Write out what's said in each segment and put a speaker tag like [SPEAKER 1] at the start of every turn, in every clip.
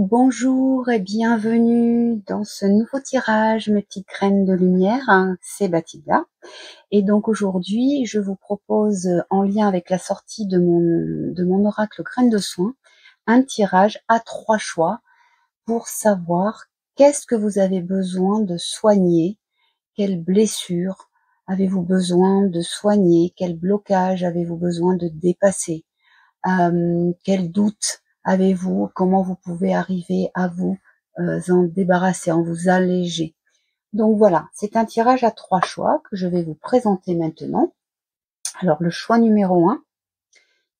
[SPEAKER 1] Bonjour et bienvenue dans ce nouveau tirage, mes petites graines de lumière, hein, c'est Bathilda. Et donc aujourd'hui, je vous propose, en lien avec la sortie de mon oracle Graines de Soin, un tirage à 3 choix pour savoir qu'est-ce que vous avez besoin de soigner, quelle blessure avez-vous besoin de soigner, quel blocage avez-vous besoin de dépasser, quel doute avez-vous, comment vous pouvez arriver à vous en débarrasser, en vous alléger. Donc voilà, c'est un tirage à 3 choix que je vais vous présenter maintenant. Alors le choix numéro 1,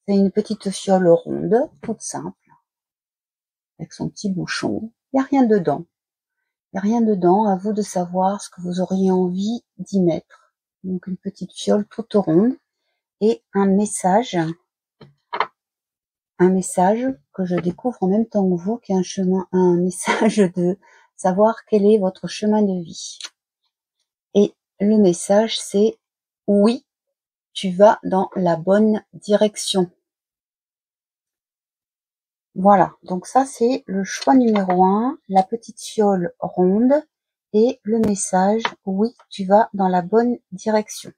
[SPEAKER 1] c'est une petite fiole ronde, toute simple, avec son petit bouchon. Il n'y a rien dedans. Il n'y a rien dedans, à vous de savoir ce que vous auriez envie d'y mettre. Donc une petite fiole toute ronde et un message que je découvre en même temps que vous, qui est un message de savoir quel est votre chemin de vie. Et le message, c'est oui, tu vas dans la bonne direction. Voilà, donc ça c'est le choix numéro 1, la petite fiole ronde et le message oui, tu vas dans la bonne direction.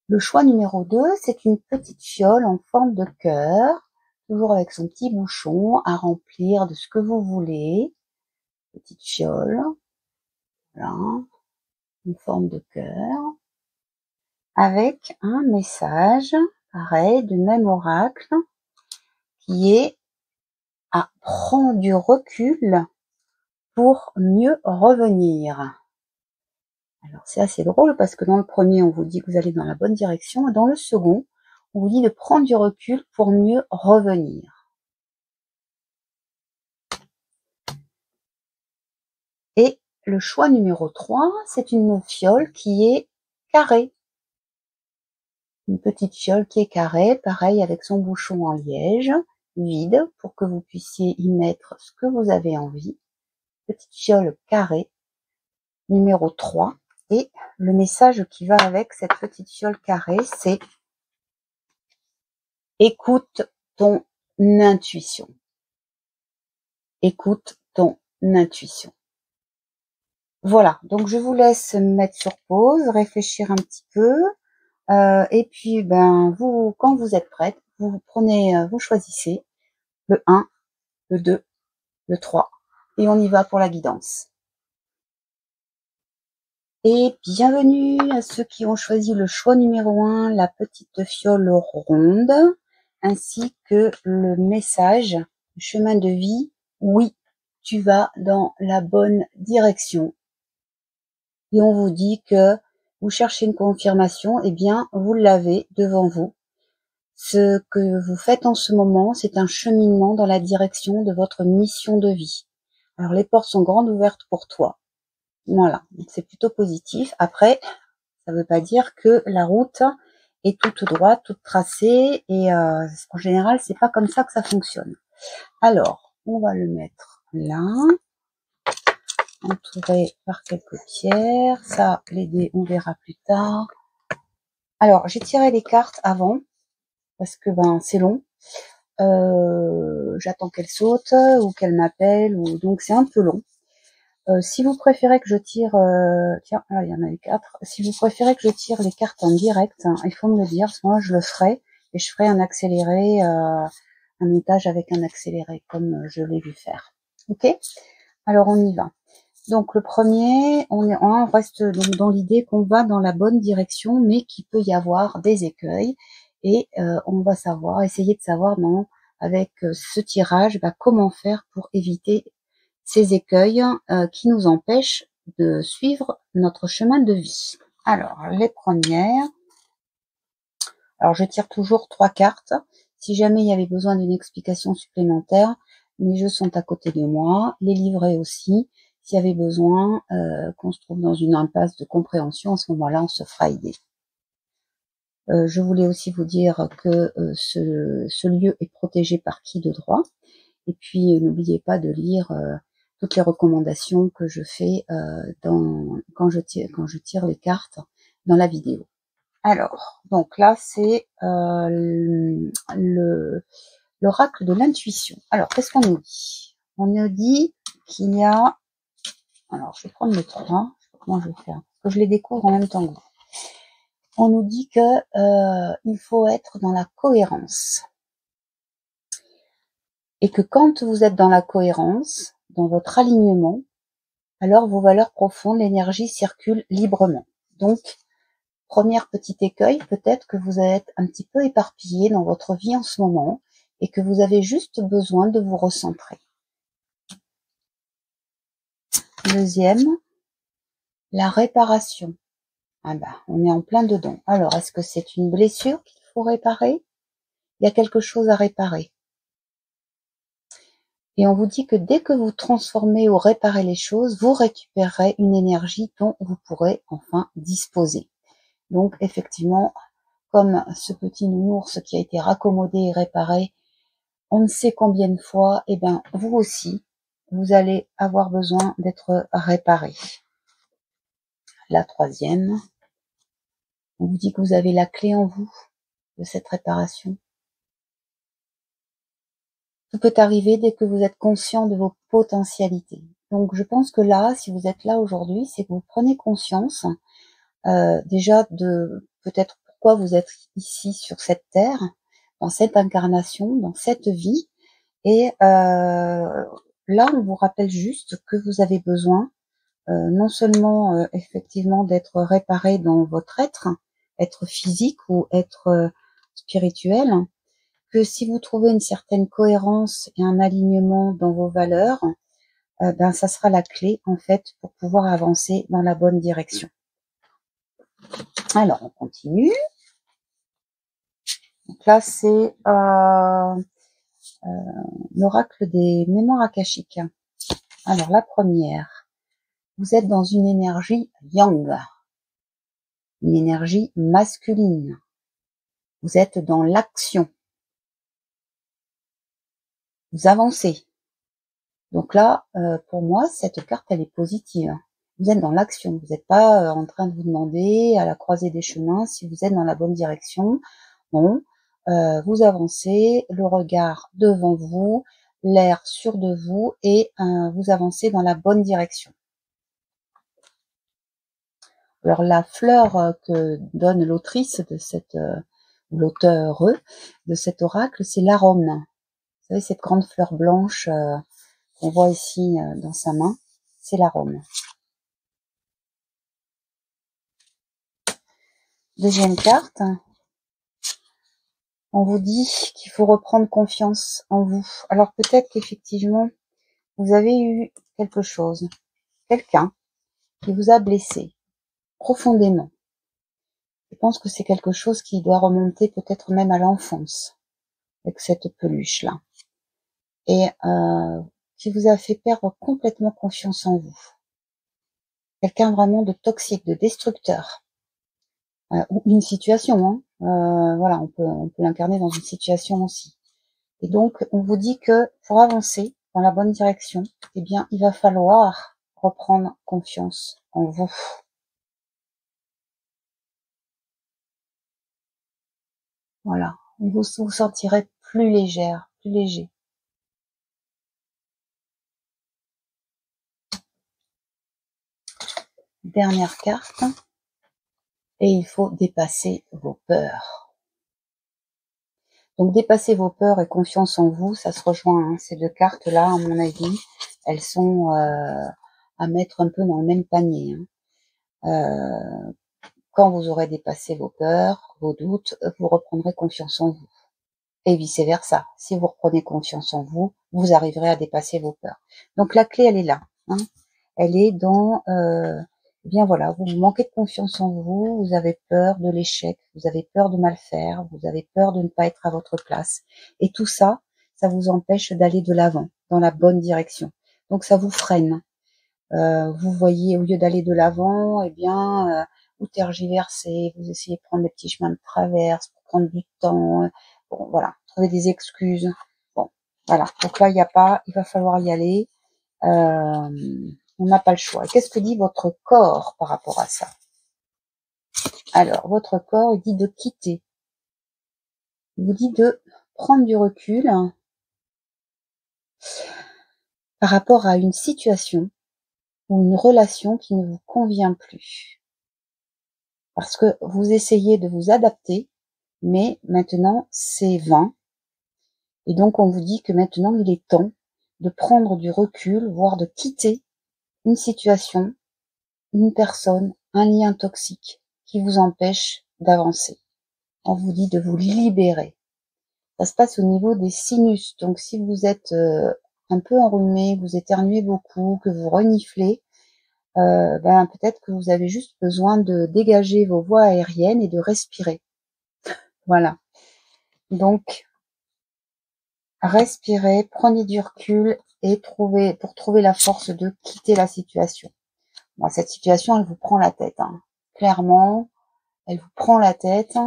[SPEAKER 1] Le choix numéro 2, c'est une petite fiole en forme de cœur, toujours avec son petit bouchon à remplir de ce que vous voulez. Petite fiole, voilà, une forme de cœur, avec un message, pareil, du même oracle, qui est à prendre du recul pour mieux revenir. Alors c'est assez drôle parce que dans le premier, on vous dit que vous allez dans la bonne direction, et dans le second, on vous dit de prendre du recul pour mieux revenir. Et le choix numéro 3, c'est une fiole qui est carrée. Une petite fiole qui est carrée, pareil avec son bouchon en liège, vide, pour que vous puissiez y mettre ce que vous avez envie. Petite fiole carrée, numéro 3. Et le message qui va avec cette petite fiole carrée, c'est écoute ton intuition. Écoute ton intuition. Voilà, donc je vous laisse mettre sur pause, réfléchir un petit peu, et puis vous, quand vous êtes prête, vous prenez, vous choisissez le 1, le 2, le 3, et on y va pour la guidance. Et bienvenue à ceux qui ont choisi le choix numéro 1, la petite fiole ronde, ainsi que le message, chemin de vie, oui, tu vas dans la bonne direction. Et on vous dit que vous cherchez une confirmation, eh bien, vous l'avez devant vous. Ce que vous faites en ce moment, c'est un cheminement dans la direction de votre mission de vie. Alors, les portes sont grandes ouvertes pour toi. Voilà, donc c'est plutôt positif. Après, ça ne veut pas dire que la route est toute droite, toute tracée, et en général, c'est pas comme ça que ça fonctionne. Alors, on va le mettre là, entouré par quelques pierres. Ça, les dés, on verra plus tard. Alors, j'ai tiré les cartes avant, parce que c'est long. J'attends qu'elle saute, ou qu'elle m'appelle, ou donc c'est un peu long. Si vous préférez que je tire, tiens, là il y en a les 4. Si vous préférez que je tire les cartes en direct, hein, il faut me le dire, moi je le ferai, et je ferai un accéléré, un montage avec un accéléré, comme je l'ai vu faire. Ok? Alors on y va. Donc le premier, on reste donc dans l'idée qu'on va dans la bonne direction, mais qu'il peut y avoir des écueils, et on va essayer de savoir avec ce tirage, comment faire pour éviter ces écueils qui nous empêchent de suivre notre chemin de vie. Alors, les premières. Alors, je tire toujours 3 cartes. Si jamais il y avait besoin d'une explication supplémentaire, mes jeux sont à côté de moi. Les livrets aussi. S'il y avait besoin qu'on se trouve dans une impasse de compréhension, à ce moment-là, on se fera aider. Je voulais aussi vous dire que ce lieu est protégé par qui de droit. Et puis, n'oubliez pas de lire toutes les recommandations que je fais quand je tire les cartes dans la vidéo. Alors, donc là, c'est l'oracle de l'intuition. Alors, qu'est-ce qu'on nous dit? On nous dit qu'il y a... Alors, je vais prendre le 3. Je sais pas comment je vais faire. Parce que je les découvre en même temps que vous. On nous dit que il faut être dans la cohérence. Et que quand vous êtes dans la cohérence, dans votre alignement, alors vos valeurs profondes, l'énergie circule librement. Donc, première petit écueil, peut-être que vous êtes un petit peu éparpillé dans votre vie en ce moment et que vous avez juste besoin de vous recentrer. Deuxième, la réparation. Ah ben, on est en plein dedans. Alors, est-ce que c'est une blessure qu'il faut réparer? Il y a quelque chose à réparer. Et on vous dit que dès que vous transformez ou réparez les choses, vous récupérerez une énergie dont vous pourrez enfin disposer. Donc, effectivement, comme ce petit nounours qui a été raccommodé et réparé, on ne sait combien de fois, et bien, vous aussi, vous allez avoir besoin d'être réparé. La troisième, on vous dit que vous avez la clé en vous de cette réparation. Tout peut arriver dès que vous êtes conscient de vos potentialités. Donc, je pense que là, si vous êtes là aujourd'hui, c'est que vous prenez conscience déjà de peut-être pourquoi vous êtes ici sur cette terre, dans cette incarnation, dans cette vie. Et là, on vous rappelle juste que vous avez besoin non seulement effectivement d'être réparé dans votre être physique ou être spirituel, que si vous trouvez une certaine cohérence et un alignement dans vos valeurs, ben ça sera la clé en fait pour pouvoir avancer dans la bonne direction. Alors on continue. Donc là c'est l'oracle des mémoires akashiques. Alors la première, vous êtes dans une énergie yang, une énergie masculine. Vous êtes dans l'action. Vous avancez. Donc là, pour moi, cette carte, elle est positive. Vous êtes dans l'action. Vous n'êtes pas en train de vous demander à la croisée des chemins si vous êtes dans la bonne direction. Non, vous avancez, le regard devant vous, l'air sûr de vous et vous avancez dans la bonne direction. Alors la fleur que donne l'autrice de cette, l'auteur de cet oracle, c'est l'arôme. Vous savez, cette grande fleur blanche qu'on voit ici dans sa main, c'est l'arôme. Deuxième carte, on vous dit qu'il faut reprendre confiance en vous. Alors peut-être qu'effectivement, vous avez eu quelque chose, quelqu'un qui vous a blessé profondément. Je pense que c'est quelque chose qui doit remonter peut-être même à l'enfance, avec cette peluche-là. Et qui vous a fait perdre complètement confiance en vous. Quelqu'un vraiment de toxique, de destructeur. Ou une situation, hein. Voilà, on peut l'incarner dans une situation aussi. Et donc, on vous dit que pour avancer dans la bonne direction, eh bien, il va falloir reprendre confiance en vous. Voilà, vous vous sentirez plus légère, plus léger. Dernière carte. Et il faut dépasser vos peurs. Donc dépasser vos peurs et confiance en vous, ça se rejoint. Hein. Ces deux cartes-là, à mon avis, elles sont à mettre un peu dans le même panier. Hein. Quand vous aurez dépassé vos peurs, vos doutes, vous reprendrez confiance en vous. Et vice-versa. Si vous reprenez confiance en vous, vous arriverez à dépasser vos peurs. Donc la clé, elle est là. Hein. Elle est dans... eh bien voilà, vous manquez de confiance en vous, vous avez peur de l'échec, vous avez peur de mal faire, vous avez peur de ne pas être à votre place. Et tout ça, ça vous empêche d'aller de l'avant, dans la bonne direction. Donc ça vous freine. Vous voyez, au lieu d'aller de l'avant, eh bien, vous tergiversez, vous essayez de prendre des petits chemins de traverse pour prendre du temps. Bon, voilà, trouver des excuses. Bon, voilà. Donc là, il va falloir y aller. On n'a pas le choix. Qu'est-ce que dit votre corps par rapport à ça? Alors, votre corps, il dit de quitter. Il vous dit de prendre du recul par rapport à une situation ou une relation qui ne vous convient plus. Parce que vous essayez de vous adapter, mais maintenant c'est vain. Et donc on vous dit que maintenant il est temps de prendre du recul, voire de quitter une situation, une personne, un lien toxique qui vous empêche d'avancer. On vous dit de vous libérer. Ça se passe au niveau des sinus. Donc si vous êtes un peu enrhumé, que vous éternuez beaucoup, que vous reniflez, peut-être que vous avez juste besoin de dégager vos voies aériennes et de respirer. Voilà. Donc, respirez, prenez du recul et pour trouver la force de quitter la situation. Bon, cette situation, elle vous prend la tête. Hein. Clairement, elle vous prend la tête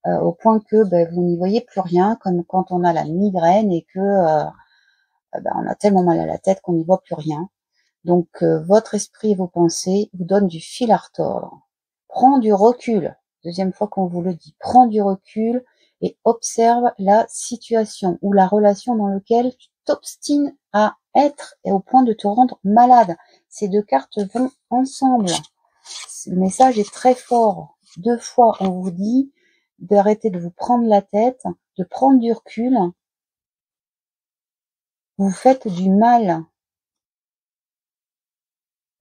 [SPEAKER 1] au point que vous n'y voyez plus rien, comme quand on a la migraine et que on a tellement mal à la tête qu'on n'y voit plus rien. Donc, votre esprit et vos pensées vous donnent du fil à retordre. Prends du recul. Deuxième fois qu'on vous le dit. Prends du recul et observe la situation ou la relation dans laquelle tu t'obstines à être et au point de te rendre malade. Ces deux cartes vont ensemble. Le message est très fort. 2 fois, on vous dit d'arrêter de vous prendre la tête, de prendre du recul. Vous faites du mal.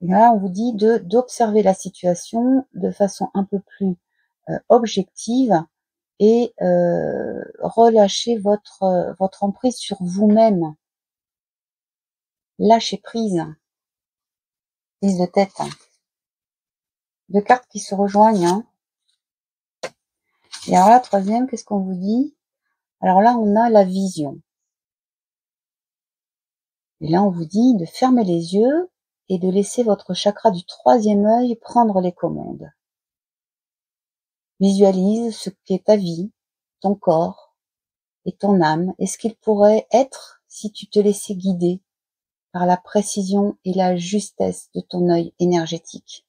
[SPEAKER 1] Et là, on vous dit d'observer la situation de façon un peu plus objective et relâcher votre emprise sur vous-même. Lâchez prise. Prise de tête. 2 cartes qui se rejoignent. Hein. Et alors là, troisième, qu'est-ce qu'on vous dit? Alors là, on a la vision. Et là, on vous dit de fermer les yeux et de laisser votre chakra du 3e œil prendre les commandes. Visualise ce qu'est ta vie, ton corps et ton âme, et ce qu'il pourrait être si tu te laissais guider par la précision et la justesse de ton œil énergétique.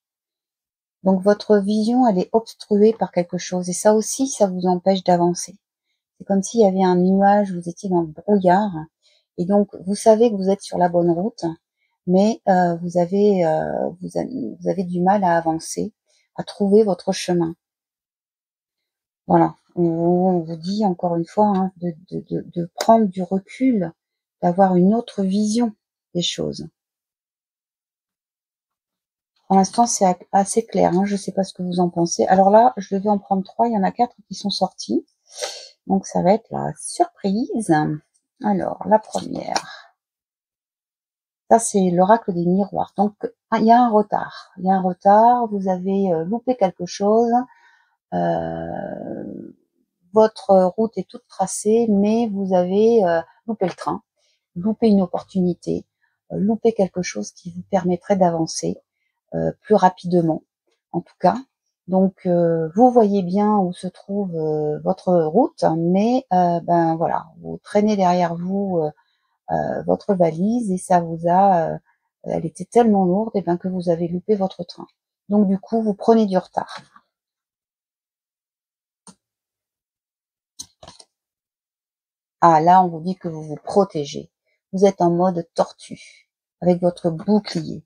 [SPEAKER 1] Donc votre vision, elle est obstruée par quelque chose, et ça aussi, ça vous empêche d'avancer. C'est comme s'il y avait un nuage, vous étiez dans le brouillard, et donc vous savez que vous êtes sur la bonne route, mais vous avez du mal à avancer, à trouver votre chemin. Voilà, on vous dit encore une fois hein, de prendre du recul, d'avoir une autre vision des choses. Pour l'instant, c'est assez clair, hein, je ne sais pas ce que vous en pensez. Alors là, je devais en prendre 3, il y en a 4 qui sont sortis. Donc ça va être la surprise. Alors, la première. Ça, c'est l'oracle des miroirs. Donc, il y a un retard. Il y a un retard, vous avez loupé quelque chose. Votre route est toute tracée, mais vous avez loupé le train, loupé une opportunité, loupé quelque chose qui vous permettrait d'avancer plus rapidement, en tout cas. Donc, vous voyez bien où se trouve votre route, mais voilà, vous traînez derrière vous votre valise et ça vous a, elle était tellement lourde et que vous avez loupé votre train. Donc, du coup, vous prenez du retard. Ah, là, on vous dit que vous vous protégez. Vous êtes en mode tortue, avec votre bouclier.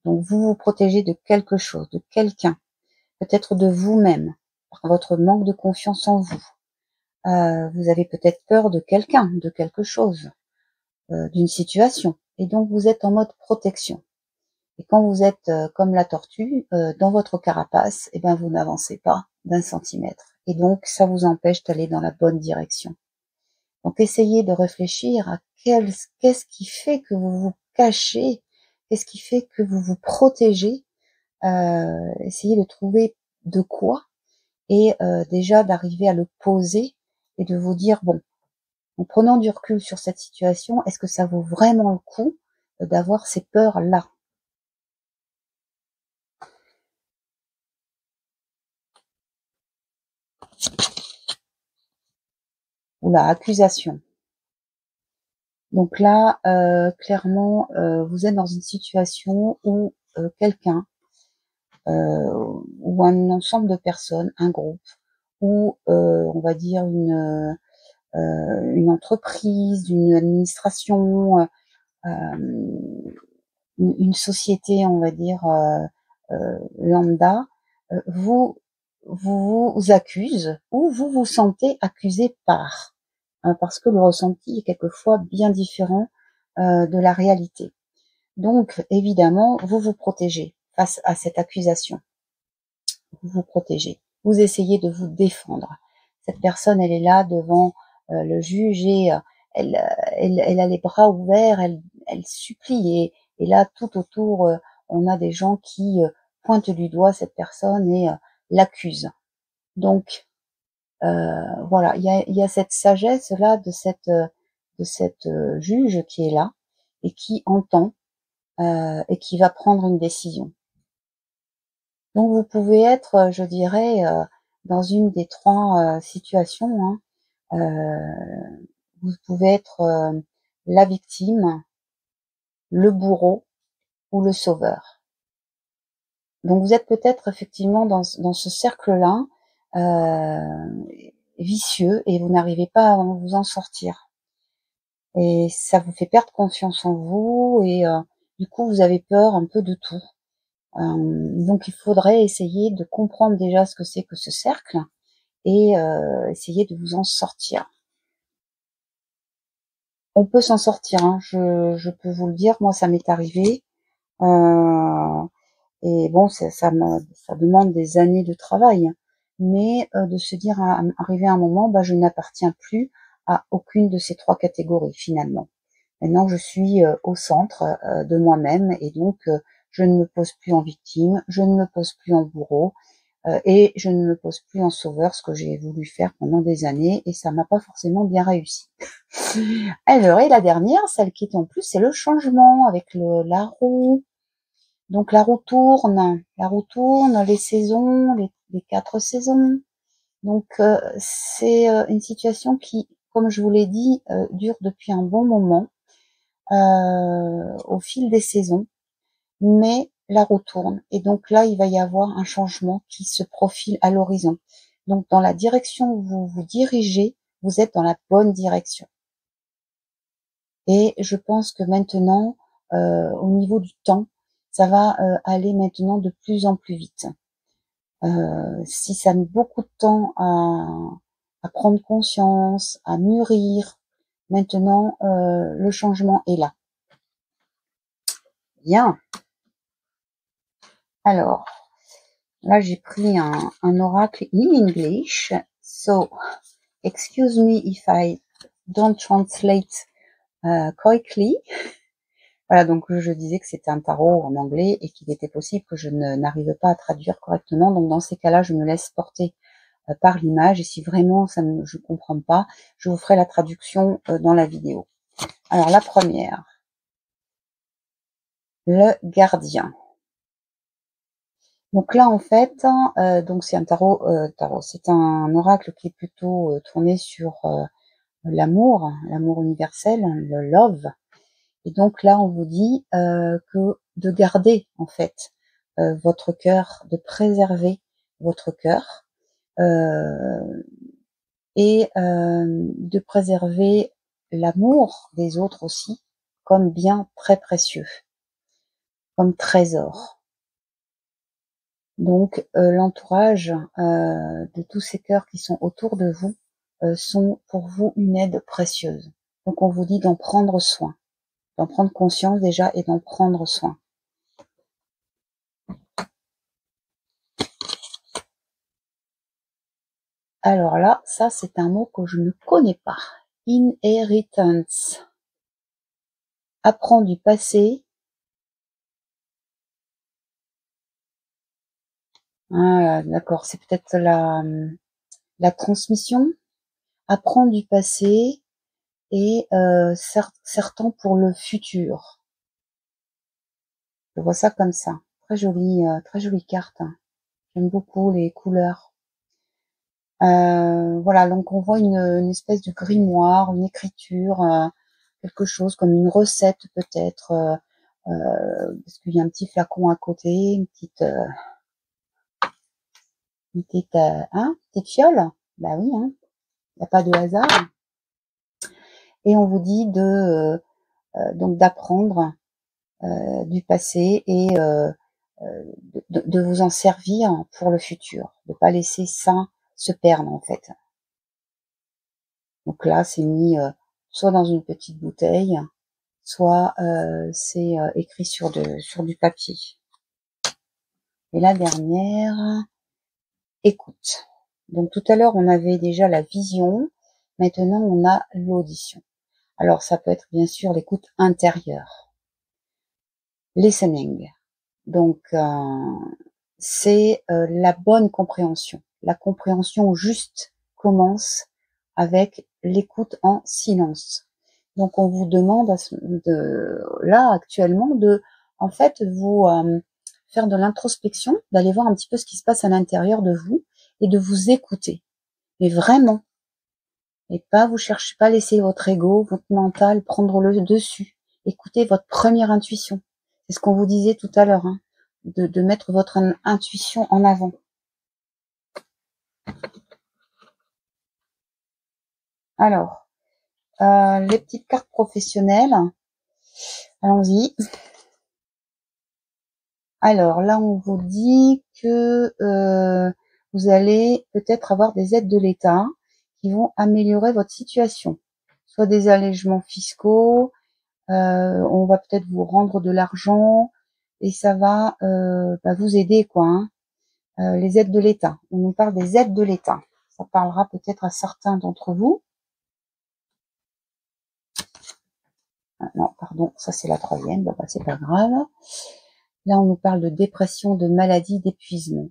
[SPEAKER 1] Donc, vous vous protégez de quelque chose, de quelqu'un, peut-être de vous-même, par votre manque de confiance en vous. Vous avez peut-être peur de quelqu'un, de quelque chose, d'une situation. Et donc, vous êtes en mode protection. Et quand vous êtes comme la tortue, dans votre carapace, vous n'avancez pas d'1 centimètre. Et donc, ça vous empêche d'aller dans la bonne direction. Donc, essayez de réfléchir à qu'est-ce qui fait que vous vous cachez, qu'est-ce qui fait que vous vous protégez. Essayez de trouver de quoi et déjà d'arriver à le poser et de vous dire, bon, en prenant du recul sur cette situation, est-ce que ça vaut vraiment le coup d'avoir ces peurs-là? Ou la accusation. Donc là, clairement, vous êtes dans une situation où quelqu'un ou un ensemble de personnes, un groupe, ou on va dire une entreprise, une administration, une société, on va dire, lambda, vous accuse ou vous vous sentez accusé par, parce que le ressenti est quelquefois bien différent de la réalité. Donc, évidemment, vous vous protégez face à cette accusation. Vous vous protégez. Vous essayez de vous défendre. Cette personne, elle est là devant le juge et elle a les bras ouverts, elle supplie. Et là, tout autour, on a des gens qui pointent du doigt cette personne et l'accusent. Donc, voilà, il y a cette sagesse-là de cette juge qui est là et qui entend et qui va prendre une décision. Donc vous pouvez être, je dirais, dans une des trois situations, hein. Vous pouvez être la victime, le bourreau ou le sauveur. Donc vous êtes peut-être effectivement dans ce cercle-là vicieux et vous n'arrivez pas à vous en sortir. Et ça vous fait perdre confiance en vous et du coup vous avez peur un peu de tout. Donc il faudrait essayer de comprendre déjà ce que c'est que ce cercle et essayer de vous en sortir. On peut s'en sortir, hein, je peux vous le dire, moi ça m'est arrivé. Et bon, ça demande des années de travail, mais de se dire arrivé à un moment, bah, je n'appartiens plus à aucune de ces trois catégories finalement. Maintenant, je suis au centre de moi-même et donc je ne me pose plus en victime, je ne me pose plus en bourreau et je ne me pose plus en sauveur, ce que j'ai voulu faire pendant des années et ça m'a pas forcément bien réussi. Alors, et la dernière, celle qui est en plus, c'est le changement avec la roue. Donc la roue tourne, les saisons, les 4 saisons. Donc c'est une situation qui, comme je vous l'ai dit, dure depuis un bon moment, au fil des saisons, mais la roue tourne. Et donc là, il va y avoir un changement qui se profile à l'horizon. Donc dans la direction où vous vous dirigez, vous êtes dans la bonne direction. Et je pense que maintenant, au niveau du temps, ça va aller maintenant de plus en plus vite. Si ça met beaucoup de temps à prendre conscience, à mûrir, maintenant le changement est là. Bien. Alors, là j'ai pris un oracle in English. So, excuse me if I don't translate correctly. Voilà, donc je disais que c'était un tarot en anglais et qu'il était possible que je n'arrive pas à traduire correctement. Donc dans ces cas-là, je me laisse porter par l'image et si vraiment je comprends pas, je vous ferai la traduction dans la vidéo. Alors la première, le gardien. Donc là en fait, donc c'est un tarot, c'est un oracle qui est plutôt tourné sur l'amour universel, le love. Et donc là, on vous dit que de garder en fait votre cœur, de préserver votre cœur et de préserver l'amour des autres aussi comme bien très précieux, comme trésor. Donc l'entourage de tous ces cœurs qui sont autour de vous sont pour vous une aide précieuse. Donc on vous dit d'en prendre soin. D'en prendre conscience déjà et d'en prendre soin. Alors là, ça c'est un mot que je ne connais pas. Inheritance. Apprends du passé. Ah, d'accord, c'est peut-être la transmission. Apprends du passé et certains pour le futur. Je vois ça comme ça. Très jolie carte. J'aime beaucoup les couleurs. Voilà, donc on voit une espèce de grimoire, une écriture, quelque chose comme une recette peut-être, parce qu'il y a un petit flacon à côté, une petite fiole. Bah oui, hein, il n'y a pas de hasard. Et on vous dit donc d'apprendre du passé et de vous en servir pour le futur, de pas laisser ça se perdre en fait. Donc là, c'est mis soit dans une petite bouteille, soit c'est écrit sur du papier. Et la dernière, écoute. Donc tout à l'heure, on avait déjà la vision, maintenant on a l'audition. Alors ça peut être bien sûr l'écoute intérieure, listening. Donc c'est la bonne compréhension. La compréhension juste commence avec l'écoute en silence. Donc on vous demande là actuellement de en fait vous faire de l'introspection, d'aller voir un petit peu ce qui se passe à l'intérieur de vous et de vous écouter. Mais vraiment, et pas vous cherchez pas à laisser votre ego, votre mental prendre le dessus. Écoutez votre première intuition. C'est ce qu'on vous disait tout à l'heure, hein, de mettre votre intuition en avant. Alors, les petites cartes professionnelles. Allons-y. Alors là, on vous dit que vous allez peut-être avoir des aides de l'État qui vont améliorer votre situation. Soit des allègements fiscaux, on va peut-être vous rendre de l'argent et ça va vous aider, quoi. Hein. Les aides de l'État. On nous parle des aides de l'État. Ça parlera peut-être à certains d'entre vous. Ah, non, pardon, ça c'est la troisième. Bon, c'est pas grave. Là, on nous parle de dépression, de maladie, d'épuisement.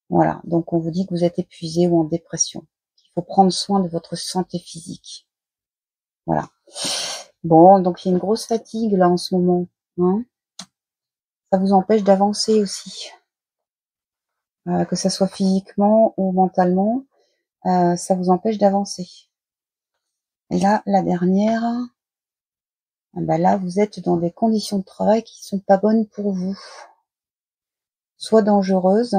[SPEAKER 1] Voilà, donc on vous dit que vous êtes épuisé ou en dépression. Il faut prendre soin de votre santé physique. Voilà. Bon, donc il y a une grosse fatigue là en ce moment. Hein. Ça vous empêche d'avancer aussi. Que ça soit physiquement ou mentalement, ça vous empêche d'avancer. Et là, la dernière, là, vous êtes dans des conditions de travail qui sont pas bonnes pour vous. Soit dangereuses,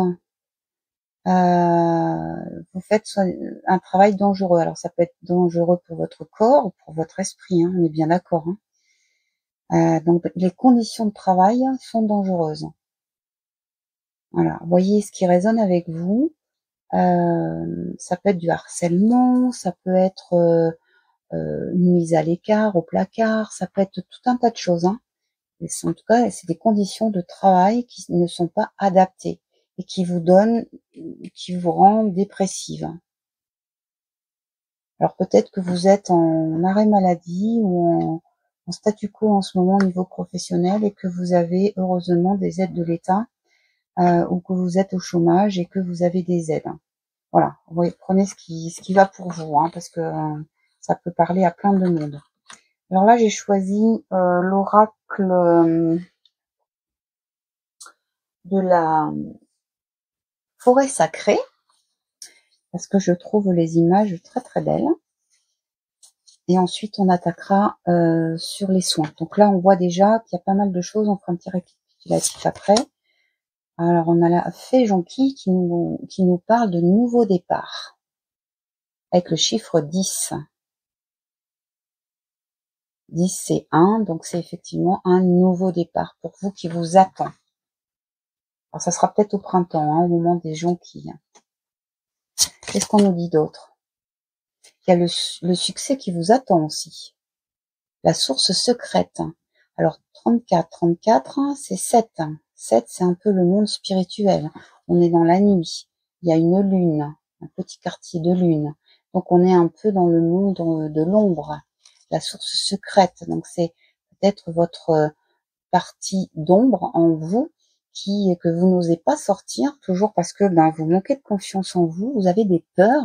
[SPEAKER 1] vous faites un travail dangereux. Alors ça peut être dangereux pour votre corps ou pour votre esprit, hein, on est bien d'accord. Hein. Donc les conditions de travail sont dangereuses. Voilà, voyez ce qui résonne avec vous. Ça peut être du harcèlement, ça peut être une mise à l'écart, au placard, ça peut être tout un tas de choses. Hein. En tout cas, c'est des conditions de travail qui ne sont pas adaptées et qui vous rendent dépressive. Alors peut-être que vous êtes en arrêt maladie ou en statu quo en ce moment au niveau professionnel et que vous avez heureusement des aides de l'État ou que vous êtes au chômage et que vous avez des aides. Voilà, vous prenez ce qui va pour vous, hein, parce que ça peut parler à plein de monde. Alors là, j'ai choisi l'oracle de la forêt sacrée parce que je trouve les images très très belles. Et ensuite, on attaquera sur les soins. Donc là, on voit déjà qu'il y a pas mal de choses. On fera un petit récapitulatif après. Alors, on a la fée Jonquille qui nous parle de nouveau départ. Avec le chiffre 10. 10, c'est 1. Donc, c'est effectivement un nouveau départ pour vous qui vous attend. Alors, ça sera peut-être au printemps, hein, au moment des jonquilles. Qu'est-ce qu'on nous dit d'autre? Il y a le succès qui vous attend aussi. La source secrète. Alors 34, c'est 7. 7, c'est un peu le monde spirituel. On est dans la nuit. Il y a une lune, un petit quartier de lune. Donc on est un peu dans le monde de l'ombre. La source secrète. Donc c'est peut-être votre partie d'ombre en vous que vous n'osez pas sortir, toujours parce que vous manquez de confiance en vous, vous avez des peurs,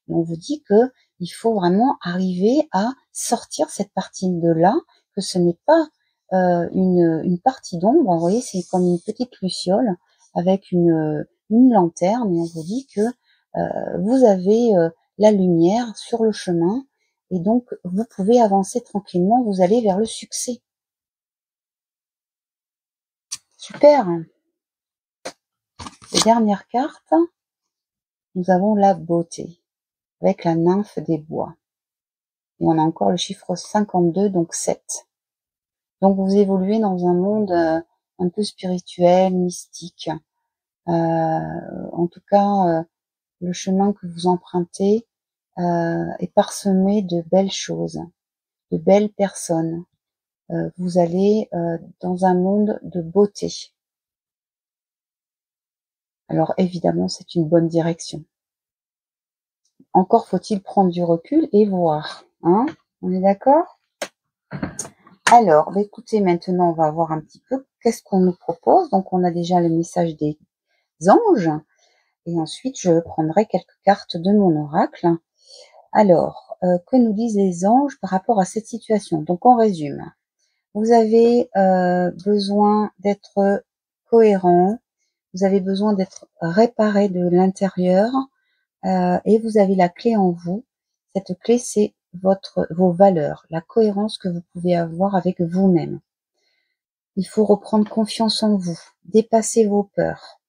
[SPEAKER 1] et on vous dit que il faut vraiment arriver à sortir cette partie de là, que ce n'est pas une partie d'ombre, vous voyez, c'est comme une petite luciole avec une lanterne, et on vous dit que vous avez la lumière sur le chemin, et donc vous pouvez avancer tranquillement, vous allez vers le succès. Super. Les dernières cartes, nous avons la beauté, avec la nymphe des bois. Et on a encore le chiffre 52, donc 7. Donc vous évoluez dans un monde un peu spirituel, mystique. En tout cas, le chemin que vous empruntez est parsemé de belles choses, de belles personnes. Vous allez dans un monde de beauté. Alors évidemment, c'est une bonne direction. Encore faut-il prendre du recul et voir. Hein, on est d'accord? Alors, écoutez, maintenant, on va voir un petit peu qu'est-ce qu'on nous propose. Donc, on a déjà le message des anges. Et ensuite, je prendrai quelques cartes de mon oracle. Alors, que nous disent les anges par rapport à cette situation? Donc, on résume. Vous avez besoin d'être cohérent. Vous avez besoin d'être réparé de l'intérieur. Et vous avez la clé en vous. Cette clé, c'est vos valeurs, la cohérence que vous pouvez avoir avec vous-même. Il faut reprendre confiance en vous, dépasser vos peurs,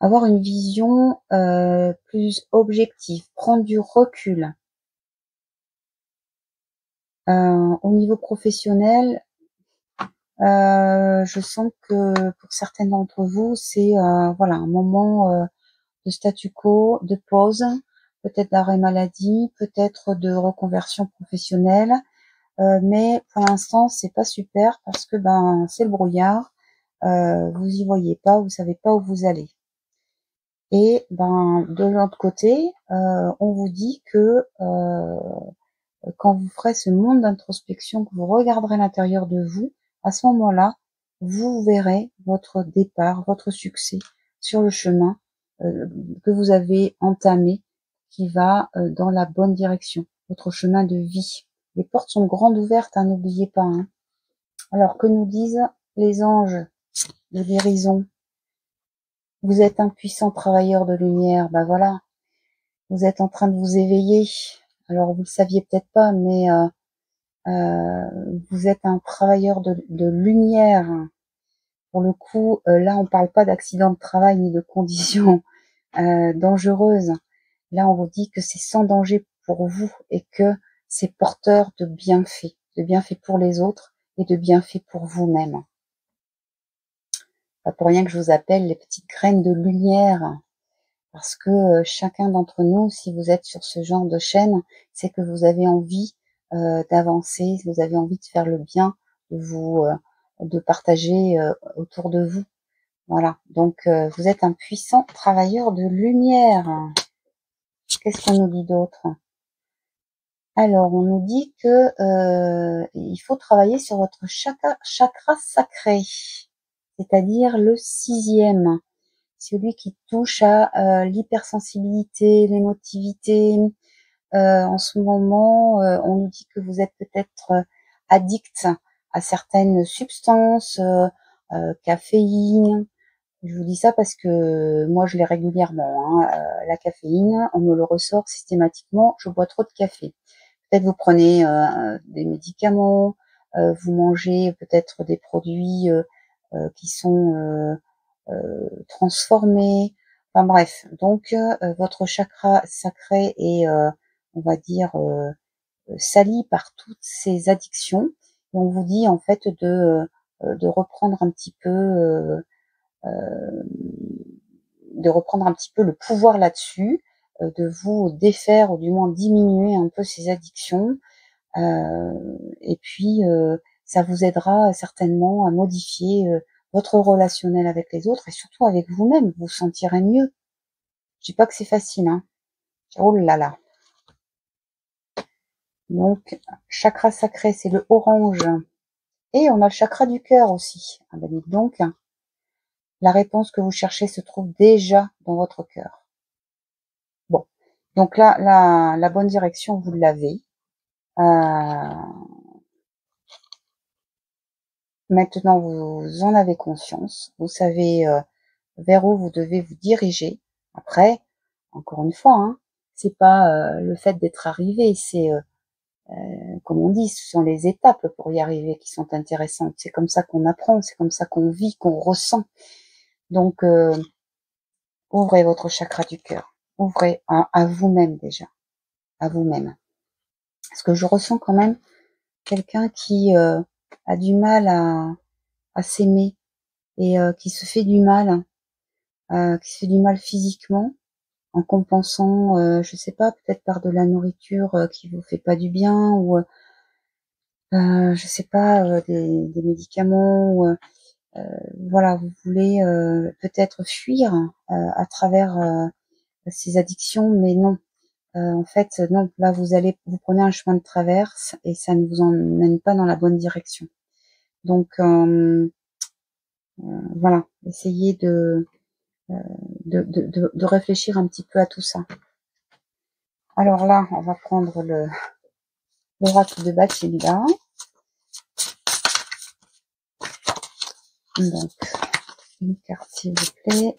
[SPEAKER 1] avoir une vision plus objective, prendre du recul. Au niveau professionnel, je sens que pour certains d'entre vous, c'est voilà un moment de statu quo, de pause, peut-être d'arrêt maladie, peut-être de reconversion professionnelle, mais pour l'instant c'est pas super parce que ben c'est le brouillard, vous y voyez pas, vous savez pas où vous allez. Et ben de l'autre côté, on vous dit que quand vous ferez ce monde d'introspection, que vous regarderez l'intérieur de vous, à ce moment-là, vous verrez votre départ, votre succès sur le chemin que vous avez entamé, qui va dans la bonne direction, votre chemin de vie. Les portes sont grandes ouvertes, hein, n'oubliez pas. Hein. Alors, que nous disent les anges de guérison? Vous êtes un puissant travailleur de lumière, ben voilà, vous êtes en train de vous éveiller. Alors, vous le saviez peut-être pas, mais vous êtes un travailleur de lumière. Pour le coup, là, on parle pas d'accident de travail ni de conditions dangereuses. Là, on vous dit que c'est sans danger pour vous et que c'est porteur de bienfaits pour les autres et de bienfaits pour vous-même. Pas pour rien que je vous appelle les petites graines de lumière, parce que chacun d'entre nous, si vous êtes sur ce genre de chaîne, c'est que vous avez envie d'avancer, vous avez envie de faire le bien, de partager autour de vous. Voilà, donc vous êtes un puissant travailleur de lumière. Qu'est-ce qu'on nous dit d'autre? Alors, on nous dit que il faut travailler sur votre chakra sacré, c'est-à-dire le 6e, celui qui touche à l'hypersensibilité, l'émotivité. En ce moment, on nous dit que vous êtes peut-être addict à certaines substances, caféine. Je vous dis ça parce que moi, je l'ai régulièrement. Hein, la caféine, on me le ressort systématiquement. Je bois trop de café. Peut-être vous prenez des médicaments, vous mangez peut-être des produits qui sont transformés. Enfin bref, donc votre chakra sacré est, on va dire, sali par toutes ces addictions. Et on vous dit en fait de reprendre un petit peu le pouvoir là-dessus, de vous défaire ou du moins diminuer un peu ces addictions. Et puis, ça vous aidera certainement à modifier votre relationnel avec les autres et surtout avec vous-même. Vous vous sentirez mieux. Je dis pas que c'est facile, hein. Oh là là. Donc, chakra sacré, c'est le orange. Et on a le chakra du cœur aussi. Ah ben dites donc, la réponse que vous cherchez se trouve déjà dans votre cœur. Bon, donc là, la bonne direction, vous l'avez. Maintenant, vous en avez conscience. Vous savez vers où vous devez vous diriger. Après, encore une fois, hein, c'est pas le fait d'être arrivé, c'est comme on dit, ce sont les étapes pour y arriver qui sont intéressantes. C'est comme ça qu'on apprend, c'est comme ça qu'on vit, qu'on ressent. Donc, ouvrez votre chakra du cœur. Ouvrez à vous-même déjà, à vous-même. Parce que je ressens quand même quelqu'un qui a du mal à s'aimer et qui se fait du mal, qui se fait du mal physiquement en compensant, je sais pas, peut-être par de la nourriture qui vous fait pas du bien ou je sais pas, des médicaments ou voilà, vous voulez peut-être fuir à travers ces addictions, mais non. En fait, non, là vous prenez un chemin de traverse et ça ne vous emmène pas dans la bonne direction. Donc voilà, essayez de réfléchir un petit peu à tout ça. Alors là, on va prendre l'oracle de Bathilda. Donc, une carte s'il vous plaît.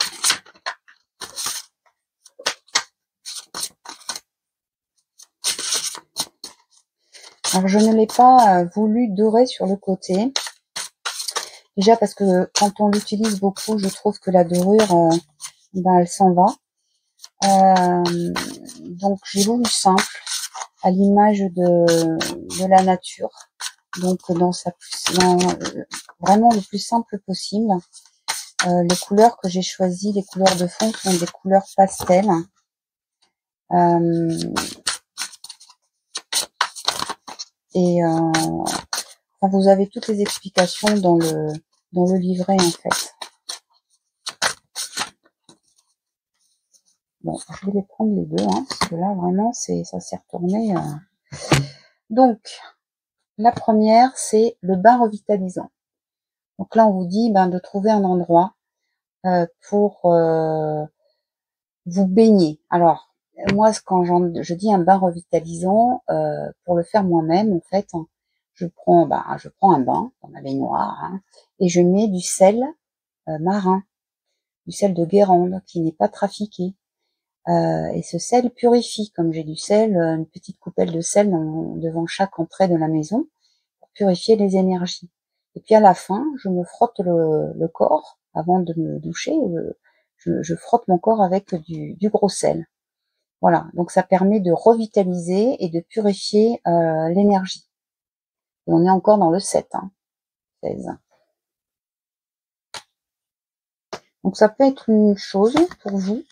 [SPEAKER 1] Alors je ne l'ai pas voulu dorer sur le côté. Déjà parce que quand on l'utilise beaucoup, je trouve que la dorure, elle s'en va. Donc j'ai voulu simple, à l'image de la nature. Donc dans vraiment le plus simple possible. Les couleurs que j'ai choisies, les couleurs de fond sont des couleurs pastel. Vous avez toutes les explications dans le livret en fait. Bon, je vais les prendre les deux, parce que là vraiment ça s'est retourné. Donc, la première, c'est le bain revitalisant. Donc là, on vous dit de trouver un endroit pour vous baigner. Alors, moi, quand je dis un bain revitalisant, pour le faire moi-même, en fait, je prends un bain dans ma baignoire et je mets du sel marin, du sel de Guérande qui n'est pas trafiqué. Et ce sel purifie, comme j'ai du sel, une petite coupelle de sel devant chaque entrée de la maison pour purifier les énergies. Et puis à la fin, je me frotte le corps avant de me doucher. Je frotte mon corps avec du gros sel. Voilà, donc ça permet de revitaliser et de purifier l'énergie. Et on est encore dans le 7, 16. Donc ça peut être une chose pour vous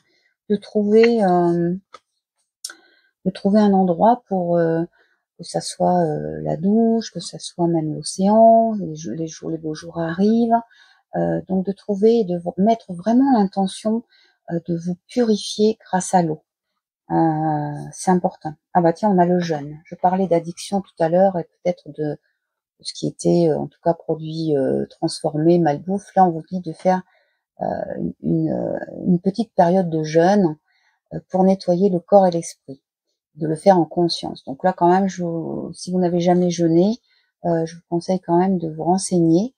[SPEAKER 1] de trouver un endroit pour que ça soit la douche, que ça soit même l'océan, les beaux jours arrivent. Donc de trouver et de mettre vraiment l'intention de vous purifier grâce à l'eau. C'est important. Ah bah tiens, on a le jeûne. Je parlais d'addiction tout à l'heure et peut-être de ce qui était en tout cas produit transformé, malbouffe. Là, on vous dit de faire une petite période de jeûne pour nettoyer le corps et l'esprit, de le faire en conscience. Donc là, quand même, si vous n'avez jamais jeûné, je vous conseille quand même de vous renseigner.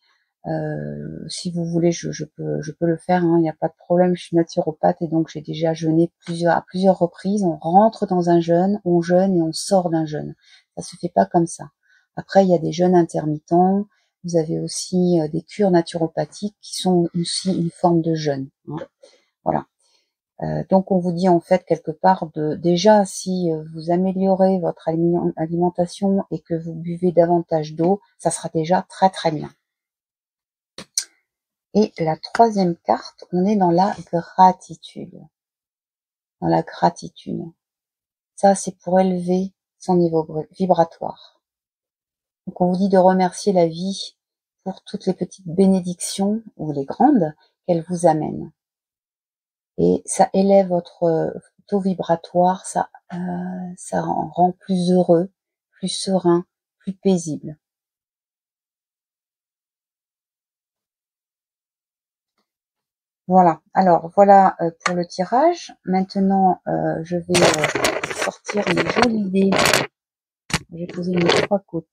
[SPEAKER 1] Si vous voulez, je peux le faire, il n'y a pas de problème. Je suis naturopathe et donc j'ai déjà jeûné à plusieurs reprises. On rentre dans un jeûne, on jeûne et on sort d'un jeûne. Ça se fait pas comme ça. Après, il y a des jeûnes intermittents. Vous avez aussi des cures naturopathiques qui sont aussi une forme de jeûne. Voilà. Donc on vous dit en fait quelque part déjà si vous améliorez votre alimentation et que vous buvez davantage d'eau, ça sera déjà très très bien. Et la troisième carte, on est dans la gratitude. Dans la gratitude. Ça, c'est pour élever son niveau vibratoire. Donc on vous dit de remercier la vie pour toutes les petites bénédictions, ou les grandes, qu'elle vous amène. Et ça élève votre taux vibratoire, ça rend plus heureux, plus serein, plus paisible. Voilà, alors voilà pour le tirage. Maintenant, je vais sortir mes jolies dés. J'ai posé mes 3 côtés.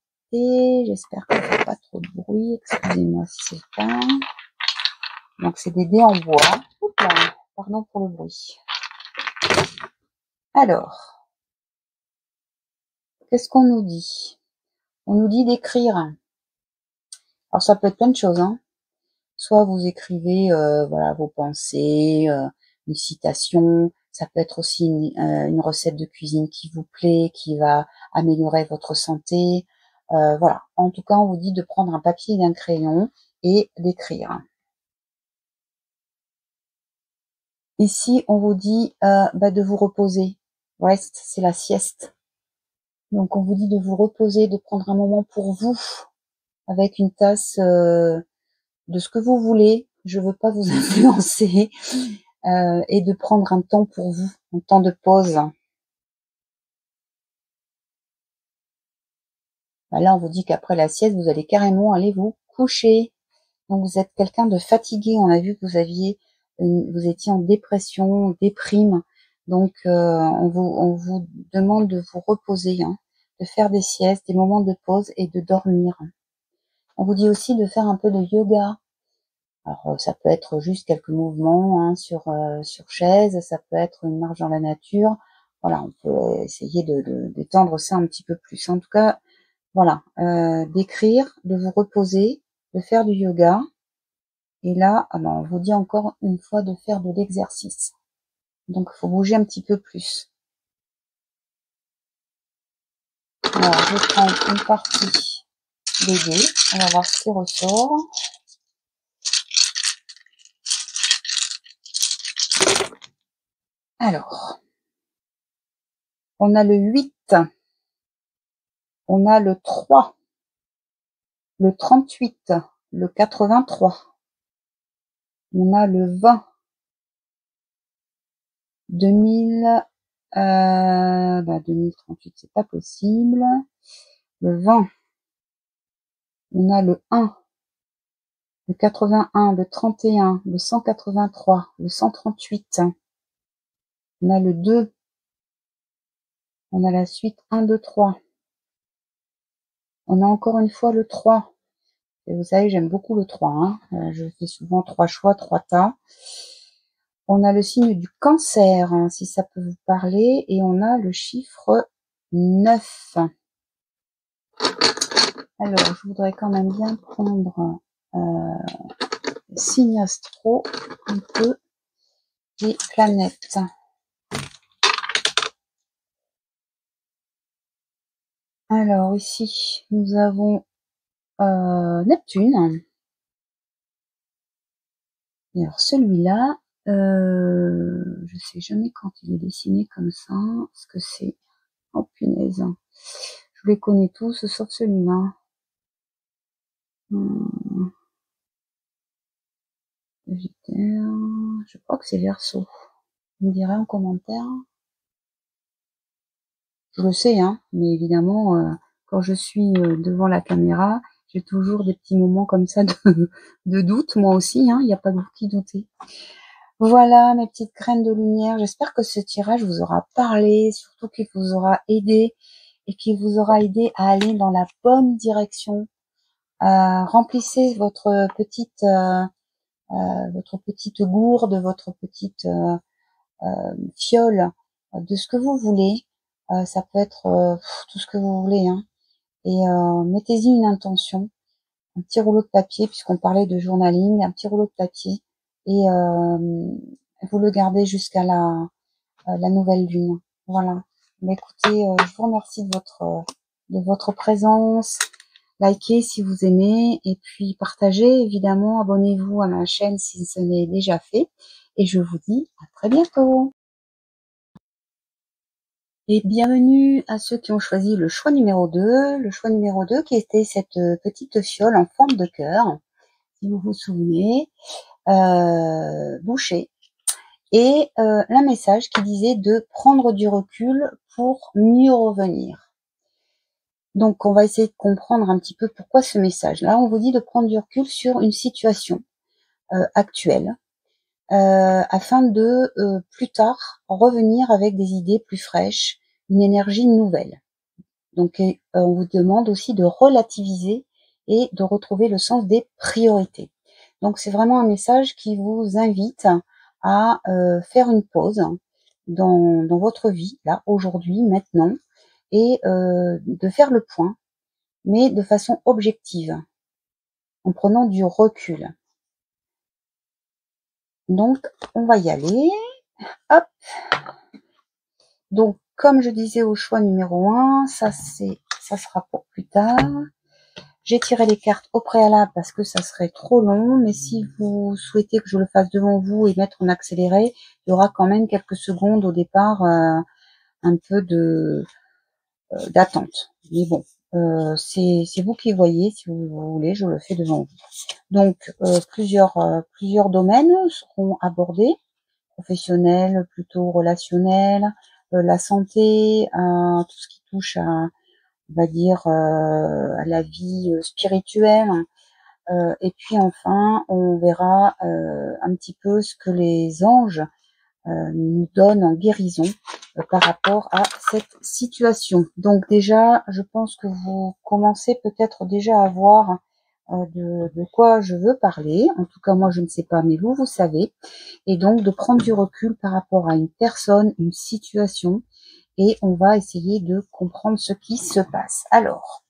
[SPEAKER 1] J'espère que ça ne fait pas trop de bruit. Excusez-moi si c'est le cas. Donc c'est des dés en bois. Oups là, pardon pour le bruit. Alors, qu'est-ce qu'on nous dit? On nous dit d'écrire. Alors ça peut être plein de choses, Soit vous écrivez voilà vos pensées, une citation. Ça peut être aussi une recette de cuisine qui vous plaît, qui va améliorer votre santé. Voilà. En tout cas, on vous dit de prendre un papier et un crayon et d'écrire. Ici, on vous dit de vous reposer. Rest, c'est la sieste. Donc, on vous dit de vous reposer, de prendre un moment pour vous, avec une tasse de ce que vous voulez. Je veux pas vous influencer. Et de prendre un temps pour vous, un temps de pause. Là, on vous dit qu'après la sieste, vous allez carrément aller vous coucher. Donc, vous êtes quelqu'un de fatigué. On a vu que vous étiez en dépression, déprime. Donc, on vous demande de vous reposer, hein, de faire des siestes, des moments de pause et de dormir. On vous dit aussi de faire un peu de yoga. Alors, ça peut être juste quelques mouvements, hein, sur chaise, ça peut être une marche dans la nature. Voilà, on peut essayer de d'étendre ça un petit peu plus. En tout cas, voilà, d'écrire, de vous reposer, de faire du yoga. Et là, on vous dit encore une fois de faire de l'exercice. Donc, il faut bouger un petit peu plus. Alors, je vais prendre une partie des dés. On va voir ce qui ressort. Alors, on a le 8, on a le 3, le 38, le 83, on a le 20, 2038, c'est pas possible, le 20, on a le 1, le 81, le 31, le 183, le 138, on a le 2, on a la suite 1, 2, 3, on a encore une fois le 3, et vous savez, j'aime beaucoup le 3, hein. Je fais souvent 3 choix, 3 tas. On a le signe du cancer, hein, si ça peut vous parler, et on a le chiffre 9. Alors, je voudrais quand même bien prendre le signe astro, un peu, des planètes. Alors, ici, nous avons Neptune. Et alors, celui-là, je sais jamais quand il est dessiné comme ça, ce que c'est. Oh, punaise. Je les connais tous, sauf celui-là. Je crois que c'est Verseau. Vous me direz en commentaire. Je le sais, hein, mais évidemment, quand je suis devant la caméra, j'ai toujours des petits moments comme ça de doute, moi aussi, hein, il n'y a pas de qui douter. Voilà mes petites graines de lumière, j'espère que ce tirage vous aura parlé, surtout qu'il vous aura aidé et qu'il vous aura aidé à aller dans la bonne direction. Remplissez votre petite gourde, votre petite fiole de ce que vous voulez. Ça peut être tout ce que vous voulez, hein. Et mettez-y une intention, un petit rouleau de papier, puisqu'on parlait de journaling, un petit rouleau de papier, et vous le gardez jusqu'à la nouvelle lune. Voilà. Mais écoutez, je vous remercie de votre présence. Likez si vous aimez, et puis partagez évidemment, abonnez-vous à ma chaîne si ce n'est déjà fait, et je vous dis à très bientôt. Et bienvenue à ceux qui ont choisi le choix numéro 2. Le choix numéro 2 qui était cette petite fiole en forme de cœur, si vous vous souvenez, bouchée. Et un message qui disait de prendre du recul pour mieux revenir. Donc on va essayer de comprendre un petit peu pourquoi ce message. Là, on vous dit de prendre du recul sur une situation actuelle, afin de plus tard revenir avec des idées plus fraîches, une énergie nouvelle. Donc on vous demande aussi de relativiser et de retrouver le sens des priorités. Donc c'est vraiment un message qui vous invite à faire une pause dans votre vie, là, aujourd'hui, maintenant, et de faire le point, mais de façon objective, en prenant du recul. Donc on va y aller. Hop, Donc, comme je disais au choix numéro 1, ça sera pour plus tard. J'ai tiré les cartes au préalable parce que ça serait trop long, mais si vous souhaitez que je le fasse devant vous et mettre en accéléré, il y aura quand même quelques secondes au départ, un peu d'attente. Mais bon, c'est vous qui voyez, si vous voulez, je le fais devant vous. Donc, plusieurs domaines seront abordés, professionnels, plutôt relationnels, la santé, tout ce qui touche à, on va dire, à la vie spirituelle. Et puis enfin, on verra un petit peu ce que les anges nous donnent en guérison par rapport à cette situation. Donc déjà, je pense que vous commencez peut-être déjà à voir de quoi je veux parler. En tout cas, moi, je ne sais pas, mais vous savez. Et donc, de prendre du recul par rapport à une personne, une situation, et on va essayer de comprendre ce qui se passe. Alors,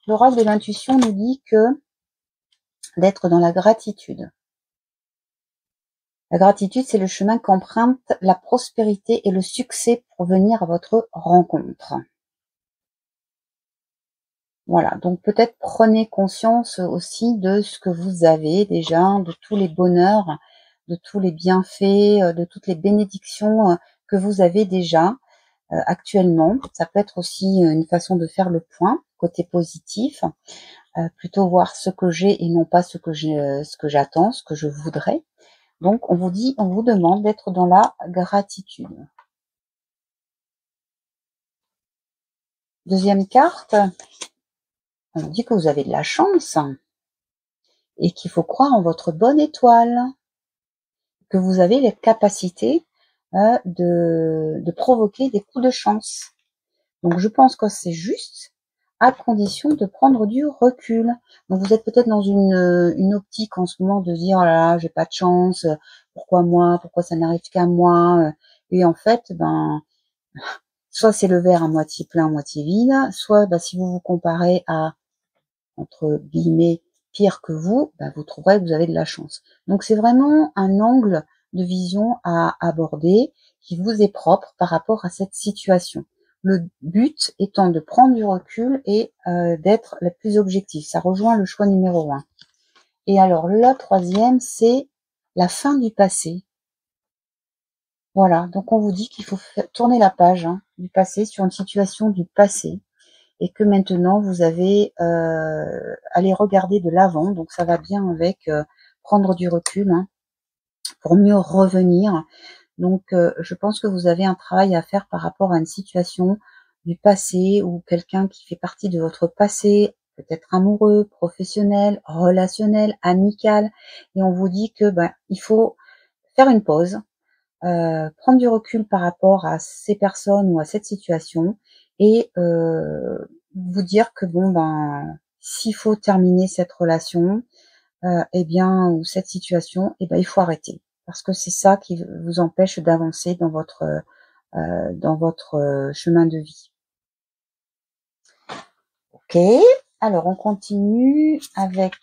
[SPEAKER 1] l'oracle de l'intuition nous dit que d'être dans la gratitude. La gratitude, c'est le chemin qu'emprunte la prospérité et le succès pour venir à votre rencontre. Voilà, donc peut-être prenez conscience aussi de ce que vous avez déjà, de tous les bonheurs, de tous les bienfaits, de toutes les bénédictions que vous avez déjà actuellement. Ça peut être aussi une façon de faire le point, côté positif, plutôt voir ce que j'ai et non pas ce que j'attends, ce que je voudrais. Donc on vous demande d'être dans la gratitude. Deuxième carte, on dit que vous avez de la chance et qu'il faut croire en votre bonne étoile, que vous avez les capacités de provoquer des coups de chance. Donc je pense que c'est juste, à condition de prendre du recul. Donc vous êtes peut-être dans une optique en ce moment de dire oh là là, j'ai pas de chance, pourquoi moi, pourquoi ça n'arrive qu'à moi, et en fait, soit c'est le verre à moitié plein, à moitié vide, soit si vous vous comparez à, entre guillemets, pire que vous, vous trouverez que vous avez de la chance. Donc c'est vraiment un angle de vision à aborder qui vous est propre par rapport à cette situation. Le but étant de prendre du recul et d'être le plus objectif. Ça rejoint le choix numéro 1. Et alors, la troisième, c'est la fin du passé. Voilà, donc on vous dit qu'il faut tourner la page du passé sur une situation du passé et que maintenant vous avez aller regarder de l'avant. Donc ça va bien avec prendre du recul pour mieux revenir. Donc, je pense que vous avez un travail à faire par rapport à une situation du passé ou quelqu'un qui fait partie de votre passé, peut-être amoureux, professionnel, relationnel, amical. Et on vous dit que il faut faire une pause, prendre du recul par rapport à ces personnes ou à cette situation et vous dire que s'il faut terminer cette relation, ou cette situation, il faut arrêter. Parce que c'est ça qui vous empêche d'avancer dans votre chemin de vie. Ok, alors on continue avec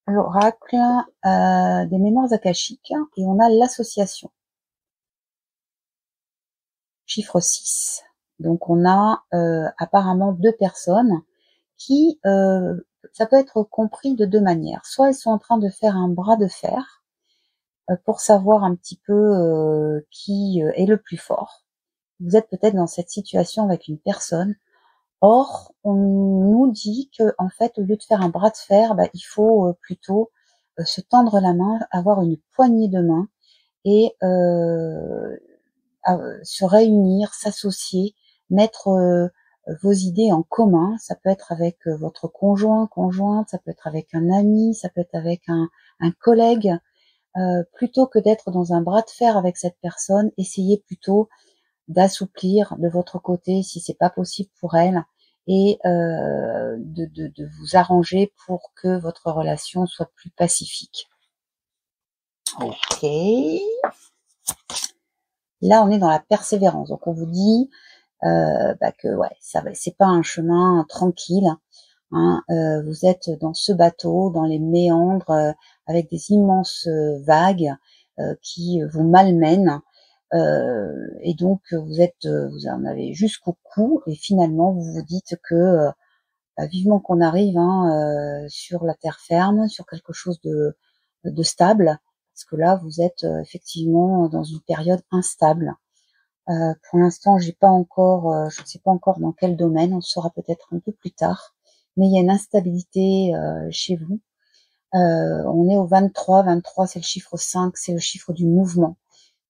[SPEAKER 1] l'oracle des mémoires akashiques et on a l'association. Chiffre 6. Donc on a apparemment 2 personnes qui, ça peut être compris de 2 manières. Soit elles sont en train de faire un bras de fer pour savoir un petit peu qui est le plus fort. Vous êtes peut-être dans cette situation avec une personne. Or, on nous dit que en fait, au lieu de faire un bras de fer, il faut plutôt se tendre la main, avoir une poignée de main et se réunir, s'associer, mettre vos idées en commun. Ça peut être avec votre conjoint, conjointe, ça peut être avec un ami, ça peut être avec un collègue. Plutôt que d'être dans un bras de fer avec cette personne, essayez plutôt d'assouplir de votre côté si c'est pas possible pour elle et de vous arranger pour que votre relation soit plus pacifique. Ok. Là, on est dans la persévérance. Donc, on vous dit que c'est pas un chemin tranquille. Vous êtes dans ce bateau, dans les méandres, avec des immenses vagues qui vous malmènent. Et donc vous en avez jusqu'au cou, et finalement vous vous dites que vivement qu'on arrive sur la terre ferme, sur quelque chose de stable, parce que là vous êtes effectivement dans une période instable. Pour l'instant, j'ai pas encore, je ne sais pas encore dans quel domaine, on le saura peut-être un peu plus tard, mais il y a une instabilité chez vous. On est au 23, 23 c'est le chiffre 5, c'est le chiffre du mouvement.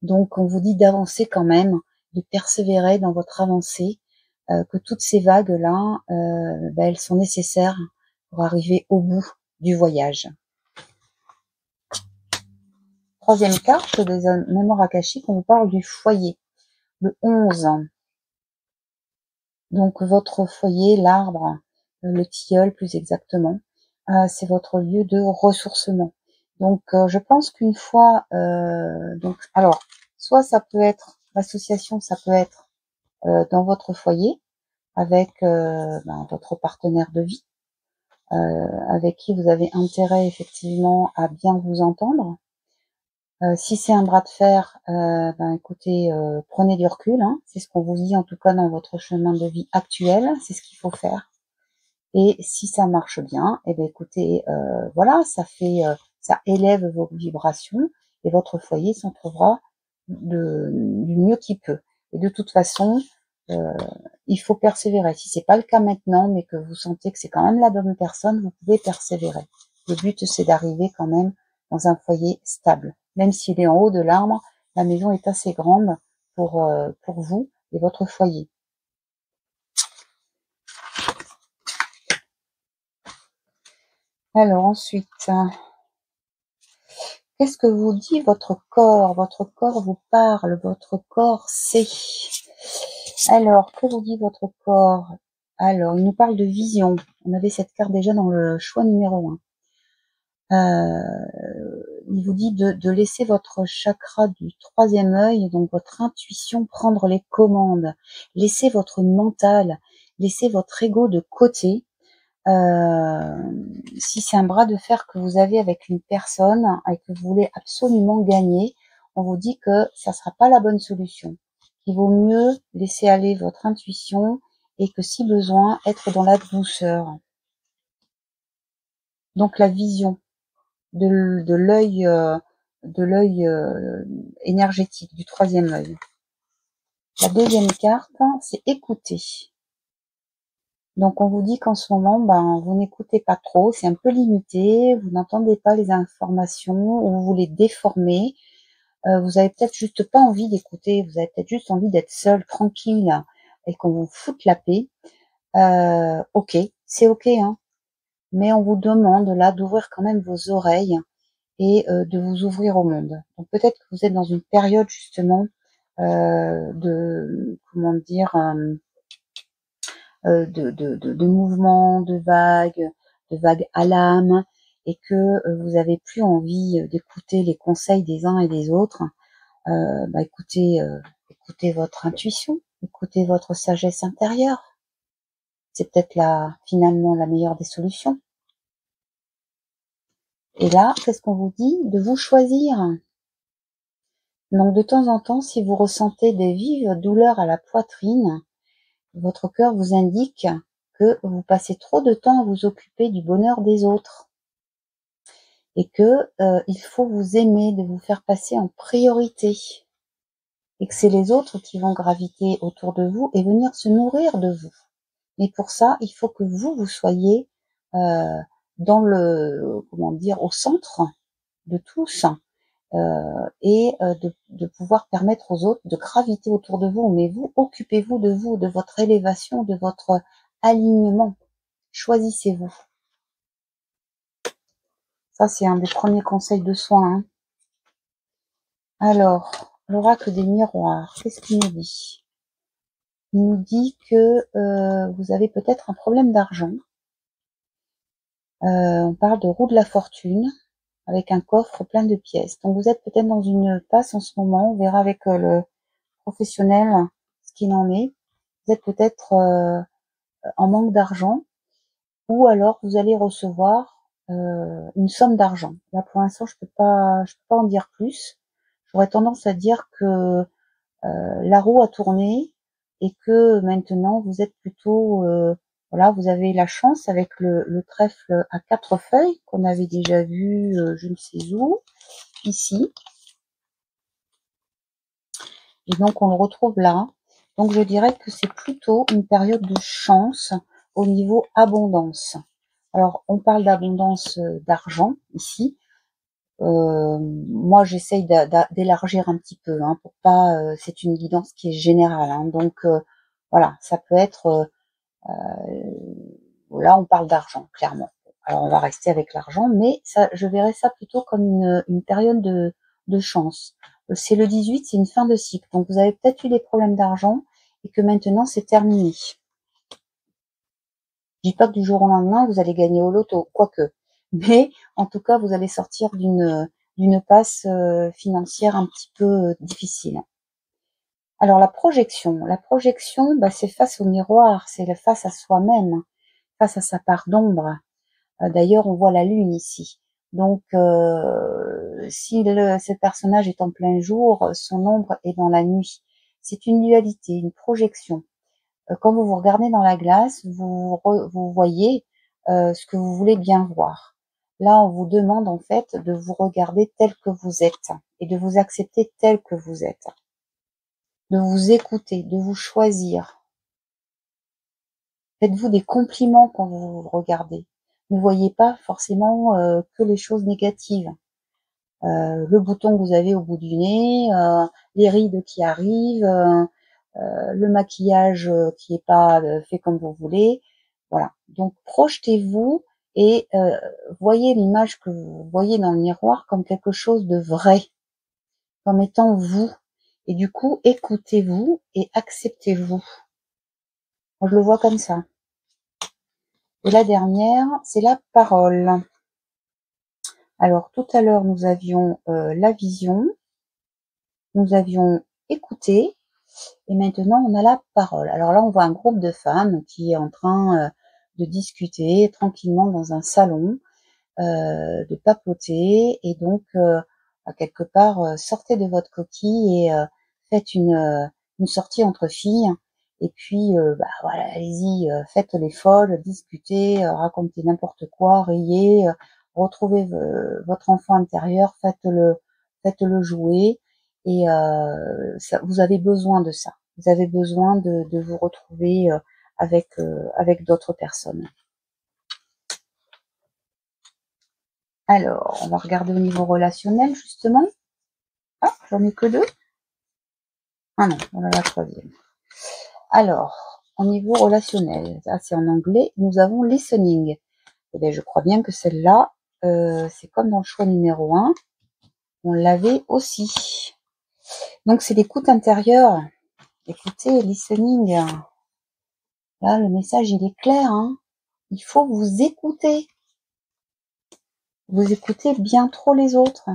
[SPEAKER 1] Donc on vous dit d'avancer quand même, de persévérer dans votre avancée, que toutes ces vagues-là, elles sont nécessaires pour arriver au bout du voyage. Troisième carte des mémoires akashiques, on vous parle du foyer. Le 11. Donc votre foyer, l'arbre, le tilleul plus exactement, c'est votre lieu de ressourcement. Donc je pense qu'une fois, alors soit ça peut être l'association, ça peut être dans votre foyer avec votre partenaire de vie, avec qui vous avez intérêt effectivement à bien vous entendre. Si c'est un bras de fer, écoutez, prenez du recul, c'est ce qu'on vous dit en tout cas dans votre chemin de vie actuel, c'est ce qu'il faut faire. Et si ça marche bien, écoutez, voilà, ça élève vos vibrations et votre foyer s'en trouvera du mieux qu'il peut. Et de toute façon, il faut persévérer. Si c'est pas le cas maintenant, mais que vous sentez que c'est quand même la bonne personne, vous pouvez persévérer. Le but, c'est d'arriver quand même dans un foyer stable. Même s'il est en haut de l'arbre, la maison est assez grande pour vous et votre foyer. Alors ensuite, qu'est-ce que vous dit votre corps? Votre corps vous parle, votre corps sait. Alors, que vous dit votre corps? Alors, il nous parle de vision. On avait cette carte déjà dans le choix numéro 1. Il vous dit de laisser votre chakra du troisième œil, donc votre intuition, prendre les commandes. Laissez votre mental, laissez votre ego de côté. Si c'est un bras de fer que vous avez avec une personne et que vous voulez absolument gagner, on vous dit que ça sera pas la bonne solution. Il vaut mieux laisser aller votre intuition et que si besoin, être dans la douceur. Donc la vision de l'œil énergétique, du troisième œil. La deuxième carte, c'est écouter. Donc on vous dit qu'en ce moment, vous n'écoutez pas trop, c'est un peu limité, vous n'entendez pas les informations, ou vous les déformez. Vous avez peut-être juste pas envie d'écouter, vous avez peut-être juste envie d'être seul, tranquille, et qu'on vous foute la paix. Ok, c'est ok, mais on vous demande là d'ouvrir quand même vos oreilles et de vous ouvrir au monde. Donc peut-être que vous êtes dans une période justement de de mouvements, de vagues à l'âme, et que vous avez plus envie d'écouter les conseils des uns et des autres. Écoutez votre intuition, écoutez votre sagesse intérieure. C'est peut-être finalement la meilleure des solutions. Et là, qu'est-ce qu'on vous dit? De vous choisir. Donc de temps en temps, si vous ressentez des vives douleurs à la poitrine, votre cœur vous indique que vous passez trop de temps à vous occuper du bonheur des autres et que il faut vous aimer, de vous faire passer en priorité, et que c'est les autres qui vont graviter autour de vous et venir se nourrir de vous. Mais pour ça, il faut que vous soyez au centre de tous, et de pouvoir permettre aux autres de graviter autour de vous. Mais vous, occupez-vous, de votre élévation, de votre alignement. Choisissez-vous. Ça, c'est un des premiers conseils de soins. Alors, l'oracle des miroirs, qu'est-ce qu'il nous dit? Il nous dit que vous avez peut-être un problème d'argent. On parle de roue de la fortune, avec un coffre plein de pièces. Donc vous êtes peut-être dans une passe en ce moment, on verra avec le professionnel ce qu'il en est. Vous êtes peut-être en manque d'argent, ou alors vous allez recevoir une somme d'argent. Là pour l'instant je peux pas en dire plus. J'aurais tendance à dire que la roue a tourné et que maintenant vous êtes plutôt, voilà, vous avez la chance avec le trèfle à 4 feuilles qu'on avait déjà vu, je ne sais où, ici. Et donc on le retrouve là. Donc je dirais que c'est plutôt une période de chance au niveau abondance. Alors on parle d'abondance d'argent ici. Moi j'essaye d'élargir un petit peu, hein, pour pas. C'est une guidance qui est générale, hein, donc voilà, ça peut être. Là on parle d'argent clairement. Alors on va rester avec l'argent, mais ça, je verrais ça plutôt comme une période de chance. C'est le 18, c'est une fin de cycle, donc vous avez peut-être eu des problèmes d'argent et que maintenant c'est terminé. Je dis pas que du jour au lendemain vous allez gagner au loto, quoique, mais en tout cas vous allez sortir d'une passe financière un petit peu difficile. Alors la projection, bah, c'est face au miroir, c'est face à soi-même, face à sa part d'ombre. D'ailleurs, on voit la lune ici. Donc, si ce personnage est en plein jour, son ombre est dans la nuit. C'est une dualité, une projection. Quand vous vous regardez dans la glace, vous voyez ce que vous voulez bien voir. Là, on vous demande en fait de vous regarder tel que vous êtes et de vous accepter tel que vous êtes, de vous écouter, de vous choisir. Faites-vous des compliments quand vous vous regardez. Ne voyez pas forcément que les choses négatives. Le bouton que vous avez au bout du nez, les rides qui arrivent, le maquillage qui est pas fait comme vous voulez. Voilà. Donc projetez-vous et voyez l'image que vous voyez dans le miroir comme quelque chose de vrai, comme étant vous. Et du coup, écoutez-vous et acceptez-vous. Moi, je le vois comme ça. Et la dernière, c'est la parole. Alors tout à l'heure, nous avions la vision, nous avions écouté, et maintenant on a la parole. Alors là, on voit un groupe de femmes qui est en train de discuter tranquillement dans un salon, de papoter, et donc à quelque part, sortez de votre coquille et faites une sortie entre filles. Et puis, bah voilà, allez-y, faites les folles, discutez, racontez n'importe quoi, riez, retrouvez votre enfant intérieur, faites-le jouer. Et ça, vous avez besoin de ça. Vous avez besoin de vous retrouver avec d'autres personnes. Alors, on va regarder au niveau relationnel, justement. Ah, j'en ai que 2. Ah non, on a la 3e. Alors, au niveau relationnel, ça c'est en anglais, nous avons listening. Et bien, je crois bien que celle-là, c'est comme dans le choix numéro 1, on l'avait aussi. Donc, c'est l'écoute intérieure. Écoutez, listening. Là, le message, il est clair, hein. Il faut vous écouter. Vous écoutez bien trop les autres.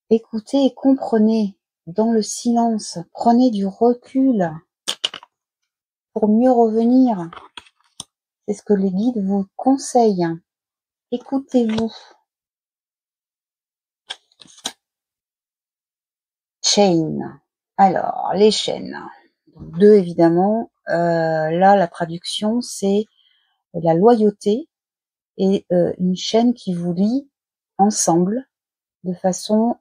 [SPEAKER 1] Écoutez et comprenez dans le silence. Prenez du recul pour mieux revenir. C'est ce que les guides vous conseillent. Écoutez-vous. Chain. Alors, les chaînes. 2 évidemment. Là, la traduction, c'est la loyauté et une chaîne qui vous lie ensemble de façon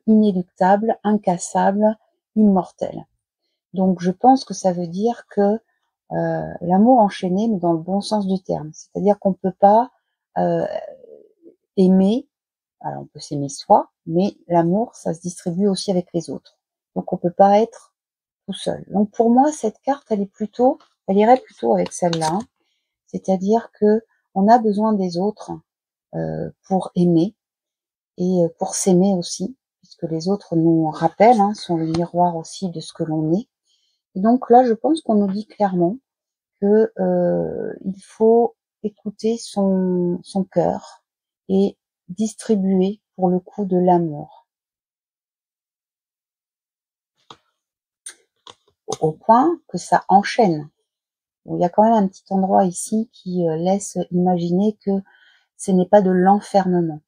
[SPEAKER 1] inéluctable, incassable, immortelle. Donc, je pense que ça veut dire que l'amour enchaîné, mais dans le bon sens du terme. C'est-à-dire qu'on ne peut pas aimer, alors on peut s'aimer soi, mais l'amour, ça se distribue aussi avec les autres. Donc on peut pas être tout seul. Donc pour moi, cette carte, elle irait plutôt avec celle-là. C'est-à-dire que on a besoin des autres pour aimer et pour s'aimer aussi, puisque les autres nous rappellent, hein, sont le miroir aussi de ce que l'on est. Et donc là, je pense qu'on nous dit clairement que il faut écouter son cœur et distribuer pour le coup de l'amour. Au point que ça enchaîne. Il y a quand même un petit endroit ici qui laisse imaginer que ce n'est pas de l'enfermement.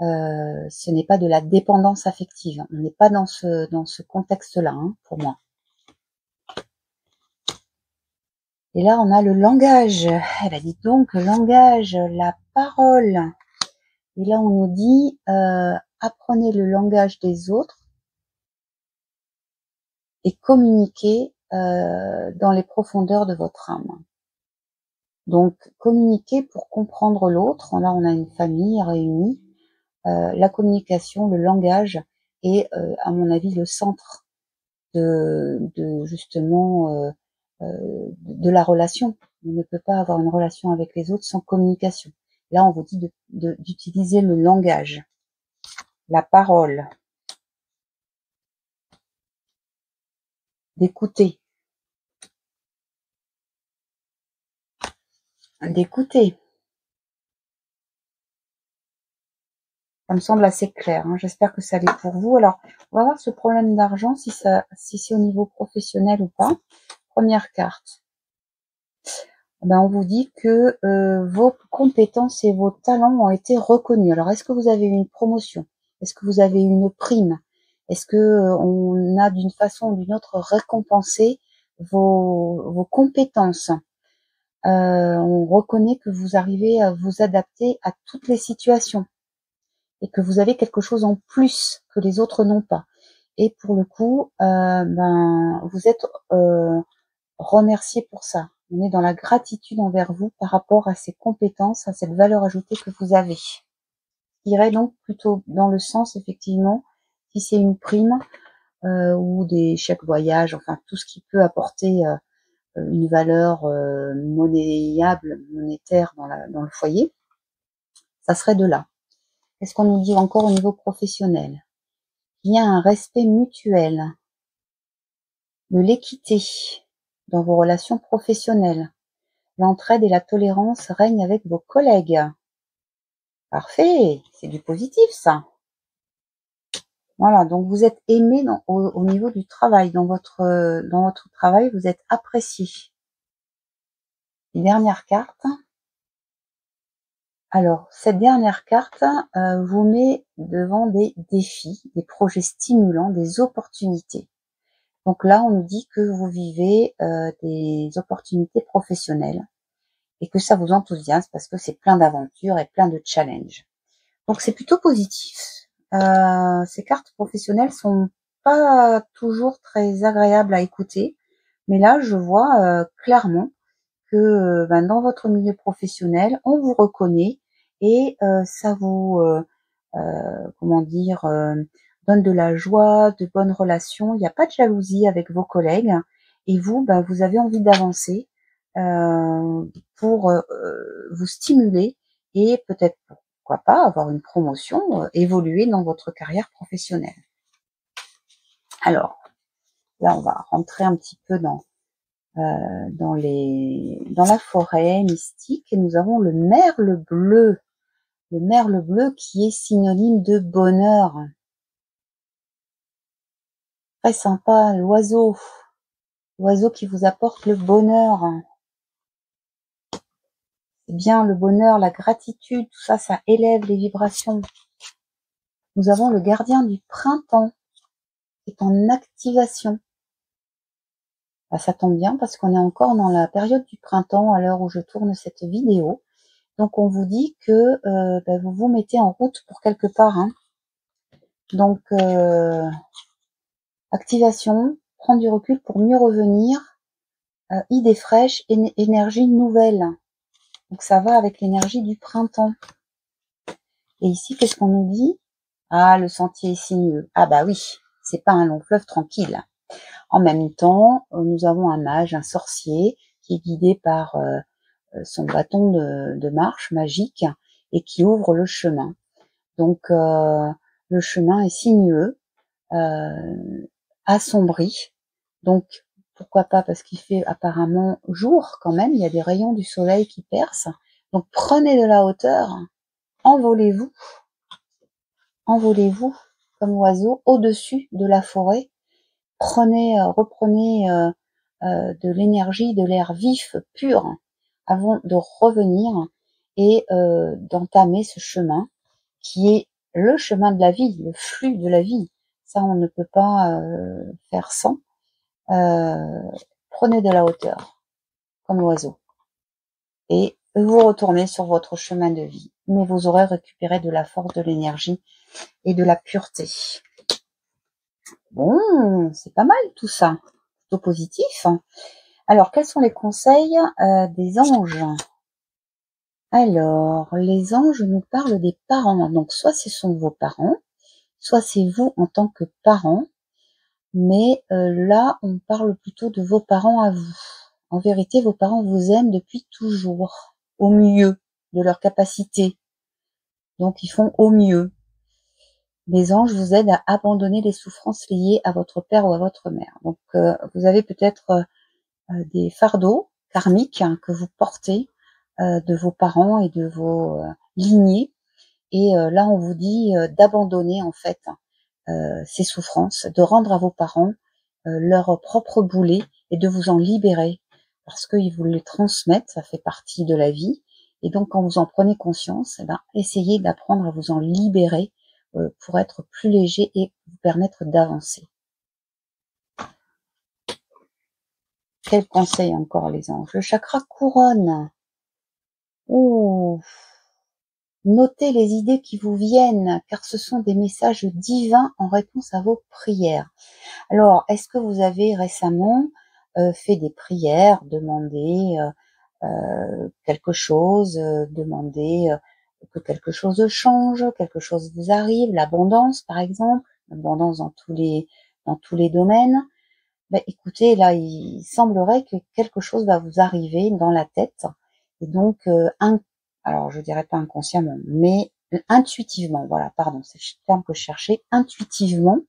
[SPEAKER 1] Ce n'est pas de la dépendance affective. On n'est pas dans ce contexte-là, hein, pour moi. Et là, on a le langage. Eh ben, dites donc, le langage, la parole. Et là, on nous dit, apprenez le langage des autres et communiquez dans les profondeurs de votre âme. Donc, communiquer pour comprendre l'autre. Là, on a une famille réunie. La communication, le langage est, à mon avis, le centre de justement de la relation. On ne peut pas avoir une relation avec les autres sans communication. Là, on vous dit d'utiliser le langage, la parole, d'écouter, Ça me semble assez clair, hein. J'espère que ça l'est pour vous. Alors, on va voir ce problème d'argent, si c'est au niveau professionnel ou pas. Première carte. Ben, on vous dit que vos compétences et vos talents ont été reconnus. Alors, est-ce que vous avez eu une promotion? Est-ce que vous avez eu une prime? Est-ce que on a d'une façon ou d'une autre récompensé vos compétences? On reconnaît que vous arrivez à vous adapter à toutes les situations et que vous avez quelque chose en plus que les autres n'ont pas. Et pour le coup, ben, vous êtes remercié pour ça. On est dans la gratitude envers vous par rapport à ces compétences, à cette valeur ajoutée que vous avez. Il irait donc plutôt dans le sens, effectivement, si c'est une prime ou des chèques voyage, enfin tout ce qui peut apporter une valeur monétaire dans le foyer, ça serait de là. Qu'est-ce qu'on nous dit encore au niveau professionnel? Il y a un respect mutuel, de l'équité dans vos relations professionnelles. L'entraide et la tolérance règnent avec vos collègues. Parfait, c'est du positif ça. Voilà, donc vous êtes aimé au niveau du travail, dans votre travail, vous êtes apprécié. Et dernière carte. Alors, cette dernière carte vous met devant des défis, des projets stimulants, des opportunités. Donc là, on nous dit que vous vivez des opportunités professionnelles et que ça vous enthousiasme parce que c'est plein d'aventures et plein de challenges. Donc c'est plutôt positif. Ces cartes professionnelles sont pas toujours très agréables à écouter, mais là, je vois clairement que ben, dans votre milieu professionnel, on vous reconnaît et ça vous, comment dire, donne de la joie, de bonnes relations. Il n'y a pas de jalousie avec vos collègues et vous, ben, vous avez envie d'avancer pour vous stimuler et peut-être, pourquoi pas, avoir une promotion, évoluer dans votre carrière professionnelle. Alors, là, on va rentrer un petit peu dans la forêt mystique et nous avons le merle bleu. Le merle bleu qui est synonyme de bonheur. Très sympa, l'oiseau qui vous apporte le bonheur. C'est bien, le bonheur, la gratitude, tout ça, ça élève les vibrations. Nous avons le gardien du printemps qui est en activation. Bah, ça tombe bien parce qu'on est encore dans la période du printemps à l'heure où je tourne cette vidéo. Donc on vous dit que bah, vous vous mettez en route pour quelque part, hein. Donc activation, prendre du recul pour mieux revenir, idées fraîches, énergie nouvelle. Donc ça va avec l'énergie du printemps. Et ici, qu'est-ce qu'on nous dit? Ah, le sentier est sinueux. Ah bah oui, c'est pas un long fleuve tranquille. En même temps, nous avons un mage, un sorcier, qui est guidé par son bâton de marche magique et qui ouvre le chemin. Donc le chemin est sinueux, assombri. Donc pourquoi pas, parce qu'il fait apparemment jour quand même, il y a des rayons du soleil qui percent. Donc prenez de la hauteur, envolez-vous comme oiseau au-dessus de la forêt. Reprenez de l'énergie, de l'air vif, pur, avant de revenir et d'entamer ce chemin qui est le chemin de la vie, le flux de la vie. Ça, on ne peut pas faire sans. Prenez de la hauteur, comme l'oiseau, et vous retournez sur votre chemin de vie. Mais vous aurez récupéré de la force, de l'énergie et de la pureté. Bon, c'est pas mal tout ça, plutôt positif. Alors, quels sont les conseils des anges? Alors, les anges nous parlent des parents. Donc, soit ce sont vos parents, soit c'est vous en tant que parent. Mais là, on parle plutôt de vos parents à vous. En vérité, vos parents vous aiment depuis toujours, au mieux de leur capacité. Donc, ils font au mieux. Les anges vous aident à abandonner les souffrances liées à votre père ou à votre mère. Donc, vous avez peut-être des fardeaux karmiques que vous portez de vos parents et de vos lignées. Et là, on vous dit d'abandonner en fait ces souffrances, de rendre à vos parents leur propre boulet et de vous en libérer parce qu'ils vous les transmettent, ça fait partie de la vie. Et donc, quand vous en prenez conscience, eh ben, essayez d'apprendre à vous en libérer pour être plus léger et vous permettre d'avancer. Quel conseil encore les anges? Le chakra couronne. Oh, notez les idées qui vous viennent, car ce sont des messages divins en réponse à vos prières. Alors, est-ce que vous avez récemment fait des prières, demandé quelque chose, demandé que quelque chose change, quelque chose vous arrive, l'abondance par exemple, l'abondance dans tous les domaines? Ben, écoutez, là, il semblerait que quelque chose va vous arriver dans la tête, et donc, alors je dirais pas inconsciemment, mais intuitivement, voilà, pardon, c'est le terme que je cherchais, intuitivement,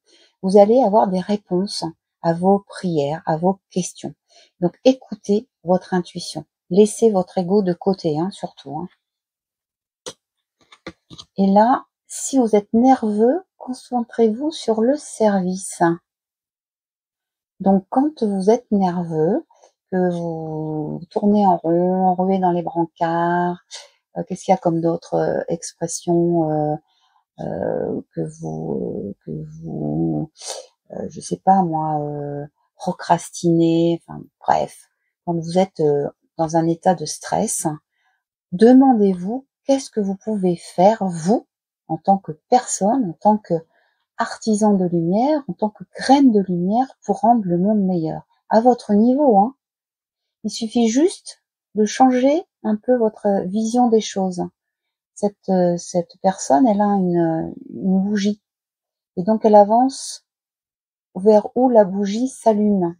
[SPEAKER 1] vous allez avoir des réponses à vos prières, à vos questions. Donc, écoutez votre intuition. Laissez votre ego de côté, hein, surtout. Hein. Et là, si vous êtes nerveux, concentrez-vous sur le service. Donc, quand vous êtes nerveux, que vous tournez en rond, ruez dans les brancards, qu'est-ce qu'il y a comme d'autres expressions je sais pas moi, procrastiner, enfin bref, quand vous êtes dans un état de stress, demandez-vous qu'est-ce que vous pouvez faire, vous, en tant que personne, en tant que artisan de lumière, en tant que graine de lumière, pour rendre le monde meilleur. À votre niveau, hein. Il suffit juste de changer un peu votre vision des choses. Cette personne, elle a une bougie. Et donc, elle avance vers où la bougie s'allume.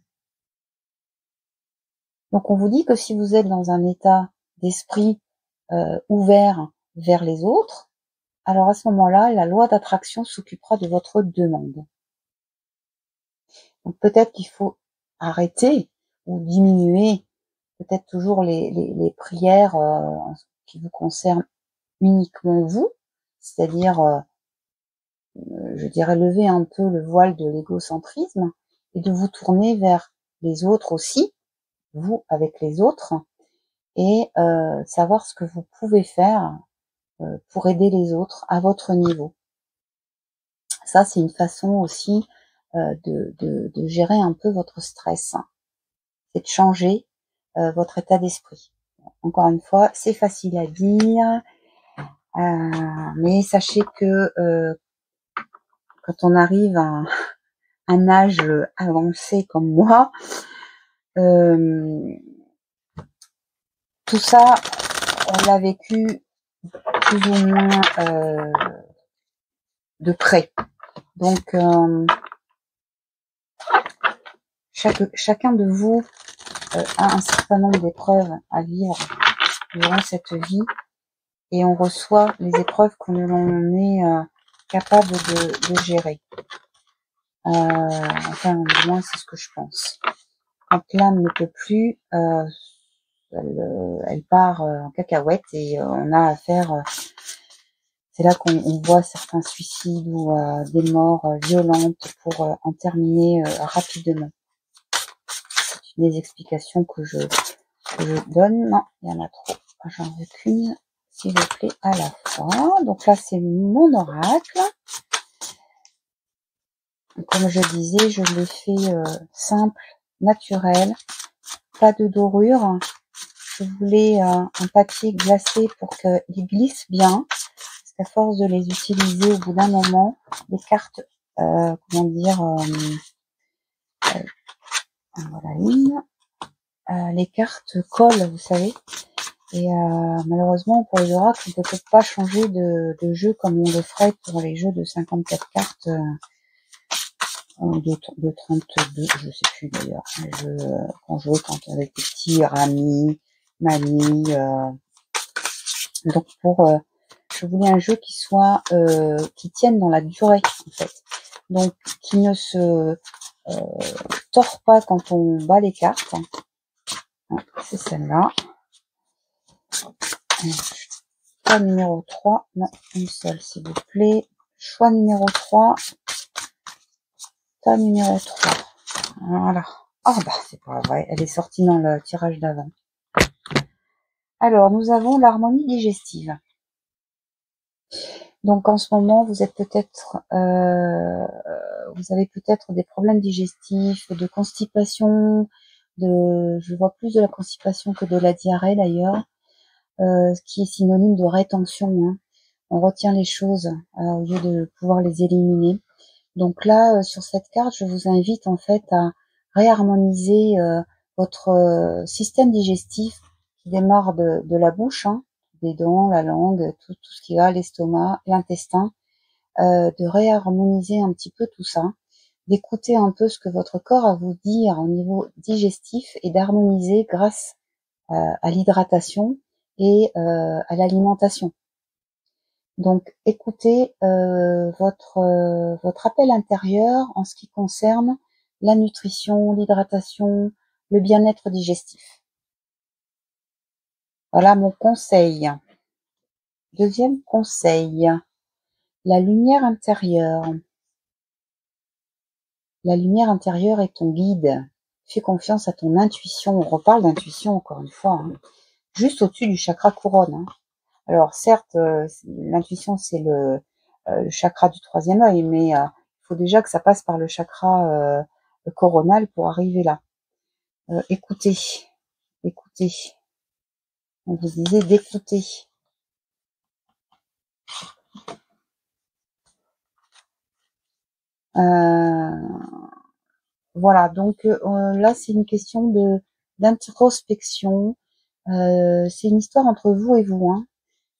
[SPEAKER 1] Donc, on vous dit que si vous êtes dans un état d'esprit ouvert vers les autres, alors à ce moment-là, la loi d'attraction s'occupera de votre demande. Donc, peut-être qu'il faut arrêter ou diminuer peut-être toujours les prières qui vous concernent uniquement vous, c'est-à-dire, je dirais, lever un peu le voile de l'égocentrisme et de vous tourner vers les autres aussi, vous avec les autres, et savoir ce que vous pouvez faire pour aider les autres à votre niveau. Ça, c'est une façon aussi de gérer un peu votre stress. C'est de changer votre état d'esprit. Encore une fois, c'est facile à dire, mais sachez que quand on arrive à un âge avancé comme moi, tout ça, on l'a vécu plus ou moins de près. Donc, chacun de vous a un certain nombre d'épreuves à vivre durant cette vie, et on reçoit les épreuves que l'on est capable de gérer. Enfin, du moins, c'est ce que je pense. Quand l'âme ne peut plus, elle part en cacahuète, et on a affaire... c'est là qu'on voit certains suicides ou des morts violentes pour en terminer rapidement. C'est des explications que je donne. Non, il y en a trop. J'en veux qu'une. s'il vous plaît, à la fois. Donc là, c'est mon oracle. Comme je disais, je l'ai fait simple, naturel, pas de dorure. Je voulais un papier glacé pour qu'il glisse bien, parce qu'à force de les utiliser, au bout d'un moment, les cartes, comment dire, voilà une, les cartes collent, vous savez. Et malheureusement, pour les oracles, on ne peut pas changer de jeu comme on le ferait pour les jeux de 54 cartes, de 32, je sais plus d'ailleurs. Quand je jouais quand avec les petits Rami, Mani, donc je voulais un jeu qui soit qui tienne dans la durée en fait, donc qui ne se tord pas quand on bat les cartes. C'est celle-là. Choix numéro 3, non, une seule s'il vous plaît. Choix numéro 3, tas numéro 3. Voilà. Ah bah c'est pas vrai, elle est sortie dans le tirage d'avant. Alors nous avons l'harmonie digestive. Donc en ce moment vous êtes peut-être vous avez peut-être des problèmes digestifs, de constipation, je vois plus de la constipation que de la diarrhée d'ailleurs, ce qui est synonyme de rétention, hein. On retient les choses au lieu de pouvoir les éliminer. Donc là, sur cette carte, je vous invite en fait à réharmoniser votre système digestif qui démarre de la bouche, hein, des dents, la langue, tout ce qui va, l'estomac, l'intestin, de réharmoniser un petit peu tout ça, d'écouter un peu ce que votre corps a à vous dire au niveau digestif et d'harmoniser grâce à l'hydratation et à l'alimentation. Donc, écoutez votre appel intérieur en ce qui concerne la nutrition, l'hydratation, le bien-être digestif. Voilà mon conseil. Deuxième conseil, la lumière intérieure. La lumière intérieure est ton guide. Fais confiance à ton intuition. On reparle d'intuition encore une fois, hein. Juste au-dessus du chakra couronne, hein. Alors certes, l'intuition c'est le chakra du troisième œil, mais il faut déjà que ça passe par le chakra coronal pour arriver là. Écoutez, écoutez. On vous disait d'écouter. Voilà, donc là c'est une question d'introspection. C'est une histoire entre vous et vous, hein.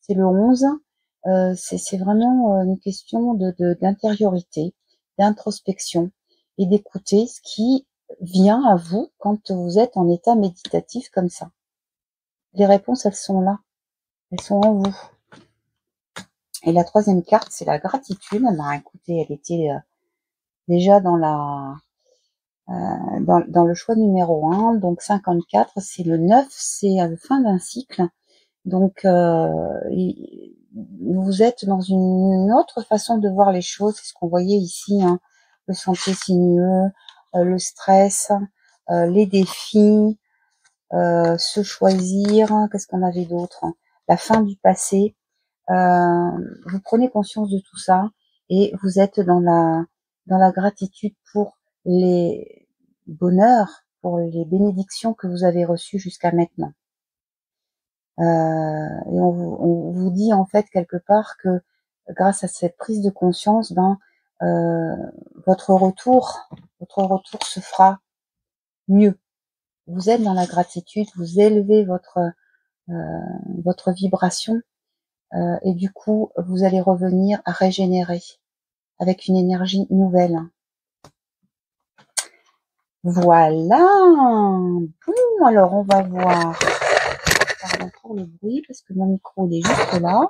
[SPEAKER 1] C'est le 11. C'est vraiment une question d'intériorité, d'introspection et d'écouter ce qui vient à vous quand vous êtes en état méditatif comme ça. Les réponses, elles sont là. Elles sont en vous. Et la troisième carte, c'est la gratitude. Ben, écoutez, elle était déjà dans dans le choix numéro 1, donc 54, c'est le 9, c'est à la fin d'un cycle. Donc, vous êtes dans une autre façon de voir les choses, c'est ce qu'on voyait ici, hein, le sentier sinueux, le stress, les défis, se choisir, qu'est-ce qu'on avait d'autre, la fin du passé. Vous prenez conscience de tout ça et vous êtes dans la gratitude pour les bonheurs, pour les bénédictions que vous avez reçues jusqu'à maintenant. Et on vous dit en fait quelque part que grâce à cette prise de conscience, votre retour se fera mieux. Vous êtes dans la gratitude, vous élevez votre vibration et du coup vous allez revenir à régénérer avec une énergie nouvelle. Voilà. Bon, alors on va voir. Pardon pour le bruit parce que mon micro il est juste là.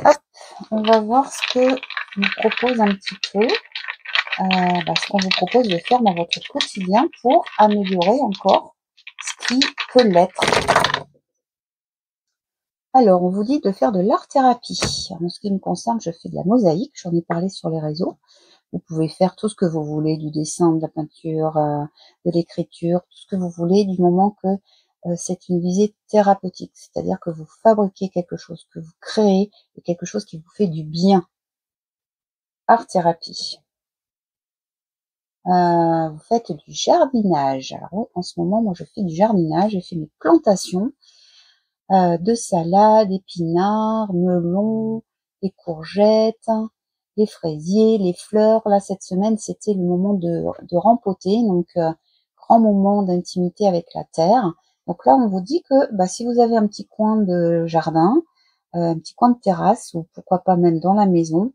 [SPEAKER 1] Hop, on va voir ce que nous propose un petit peu, ce qu'on vous propose de faire dans votre quotidien pour améliorer encore ce qui peut l'être. Alors, on vous dit de faire de l'art-thérapie. En ce qui me concerne, je fais de la mosaïque, j'en ai parlé sur les réseaux. Vous pouvez faire tout ce que vous voulez, du dessin, de la peinture, de l'écriture, tout ce que vous voulez, du moment que c'est une visée thérapeutique, c'est-à-dire que vous fabriquez quelque chose, que vous créez quelque chose qui vous fait du bien. Art thérapie. Vous faites du jardinage. Alors oui, en ce moment, moi je fais du jardinage, j'ai fait mes plantations de salade, épinards, melons, les courgettes, les fraisiers, les fleurs. Là, cette semaine, c'était le moment de rempoter, donc grand moment d'intimité avec la terre. Donc là, on vous dit que si vous avez un petit coin de jardin, un petit coin de terrasse, ou pourquoi pas même dans la maison,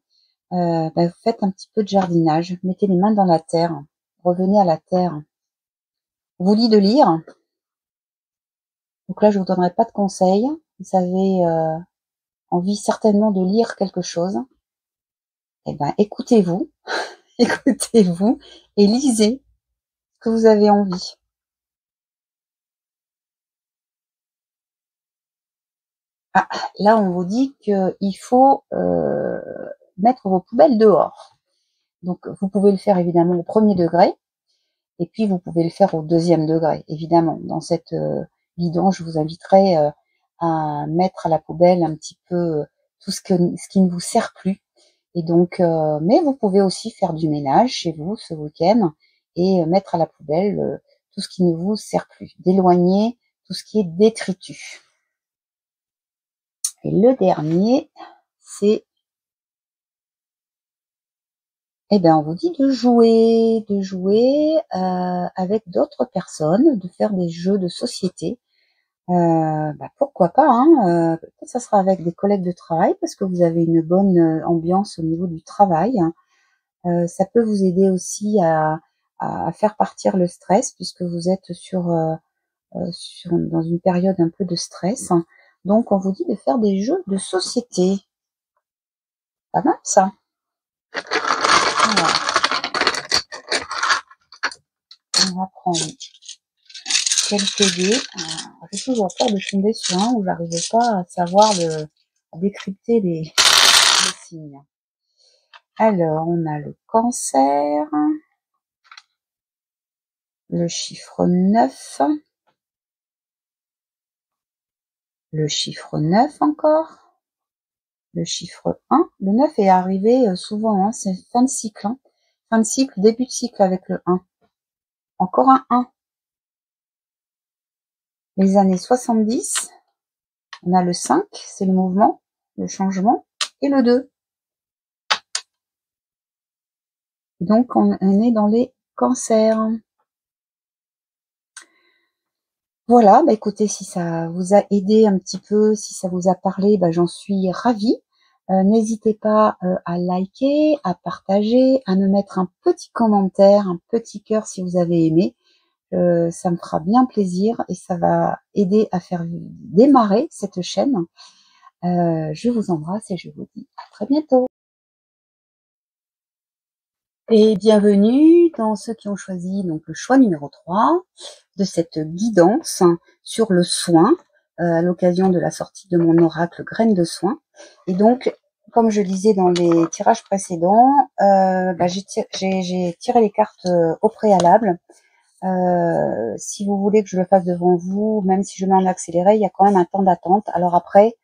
[SPEAKER 1] vous faites un petit peu de jardinage. Mettez les mains dans la terre. Revenez à la terre. On vous dit de lire. Donc là, je vous donnerai pas de conseils. Vous avez envie certainement de lire quelque chose. Eh ben, écoutez-vous, écoutez-vous et lisez ce que vous avez envie. Ah, là, on vous dit qu'il faut mettre vos poubelles dehors. Donc, vous pouvez le faire évidemment au 1er degré, et puis vous pouvez le faire au 2e degré, évidemment. Dans cette guidance, je vous inviterai à mettre à la poubelle un petit peu tout ce qui ne vous sert plus. Et donc, mais vous pouvez aussi faire du ménage chez vous ce week-end et mettre à la poubelle tout ce qui ne vous sert plus, d'éloigner tout ce qui est détritus. Et le dernier, c'est, on vous dit de jouer avec d'autres personnes, de faire des jeux de société. Pourquoi pas, hein, peut-être ça sera avec des collègues de travail parce que vous avez une bonne ambiance au niveau du travail. Ça peut vous aider aussi à faire partir le stress puisque vous êtes dans une période un peu de stress. Donc, on vous dit de faire des jeux de société. Pas mal, ça. Alors, on va prendre quelques dés. J'ai toujours peur de tomber sur un où j'arrivais pas à savoir à décrypter les signes. Alors, on a le Cancer, le chiffre 9, le chiffre 9 encore, le chiffre 1. Le 9 est arrivé souvent, hein, c'est fin de cycle. Hein. Fin de cycle, début de cycle avec le 1. Encore un 1. Les années 70, on a le 5, c'est le mouvement, le changement, et le 2. Donc, on est dans les cancers. Voilà, écoutez, si ça vous a aidé un petit peu, si ça vous a parlé, j'en suis ravie. N'hésitez pas à liker, à partager, à me mettre un petit commentaire, un petit cœur si vous avez aimé. Ça me fera bien plaisir et ça va aider à faire démarrer cette chaîne. Je vous embrasse et je vous dis à très bientôt. Et bienvenue dans ceux qui ont choisi donc le choix numéro 3 de cette guidance sur le soin à l'occasion de la sortie de mon oracle Graines de soin. Et donc, comme je disais dans les tirages précédents, j'ai tiré les cartes au préalable. Si vous voulez que je le fasse devant vous, même si je mets en accéléré, il y a quand même un temps d'attente. Alors après,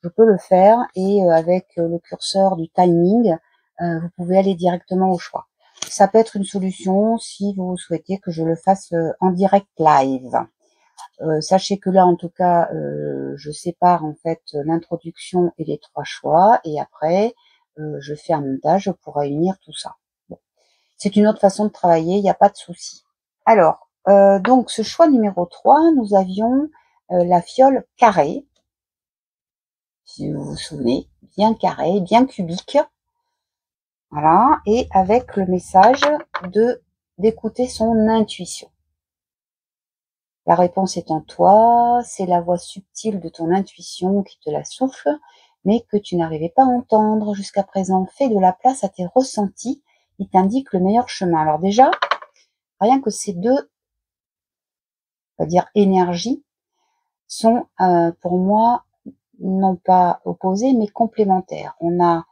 [SPEAKER 1] je peux le faire et avec le curseur du timing, vous pouvez aller directement au choix. Ça peut être une solution si vous souhaitez que je le fasse en direct live. Sachez que là, en tout cas, je sépare en fait l'introduction et les 3 choix, et après, je fais un montage pour réunir tout ça. Bon. C'est une autre façon de travailler, il n'y a pas de souci. Alors, donc ce choix numéro 3, nous avions la fiole carrée, si vous vous souvenez, bien carrée, bien cubique. Voilà, et avec le message d'écouter son intuition. La réponse est en toi, c'est la voix subtile de ton intuition qui te la souffle, mais que tu n'arrivais pas à entendre jusqu'à présent. Fais de la place à tes ressentis, il t'indique le meilleur chemin. Alors déjà, rien que ces deux, on va dire énergies, sont pour moi non pas opposées mais complémentaires. On a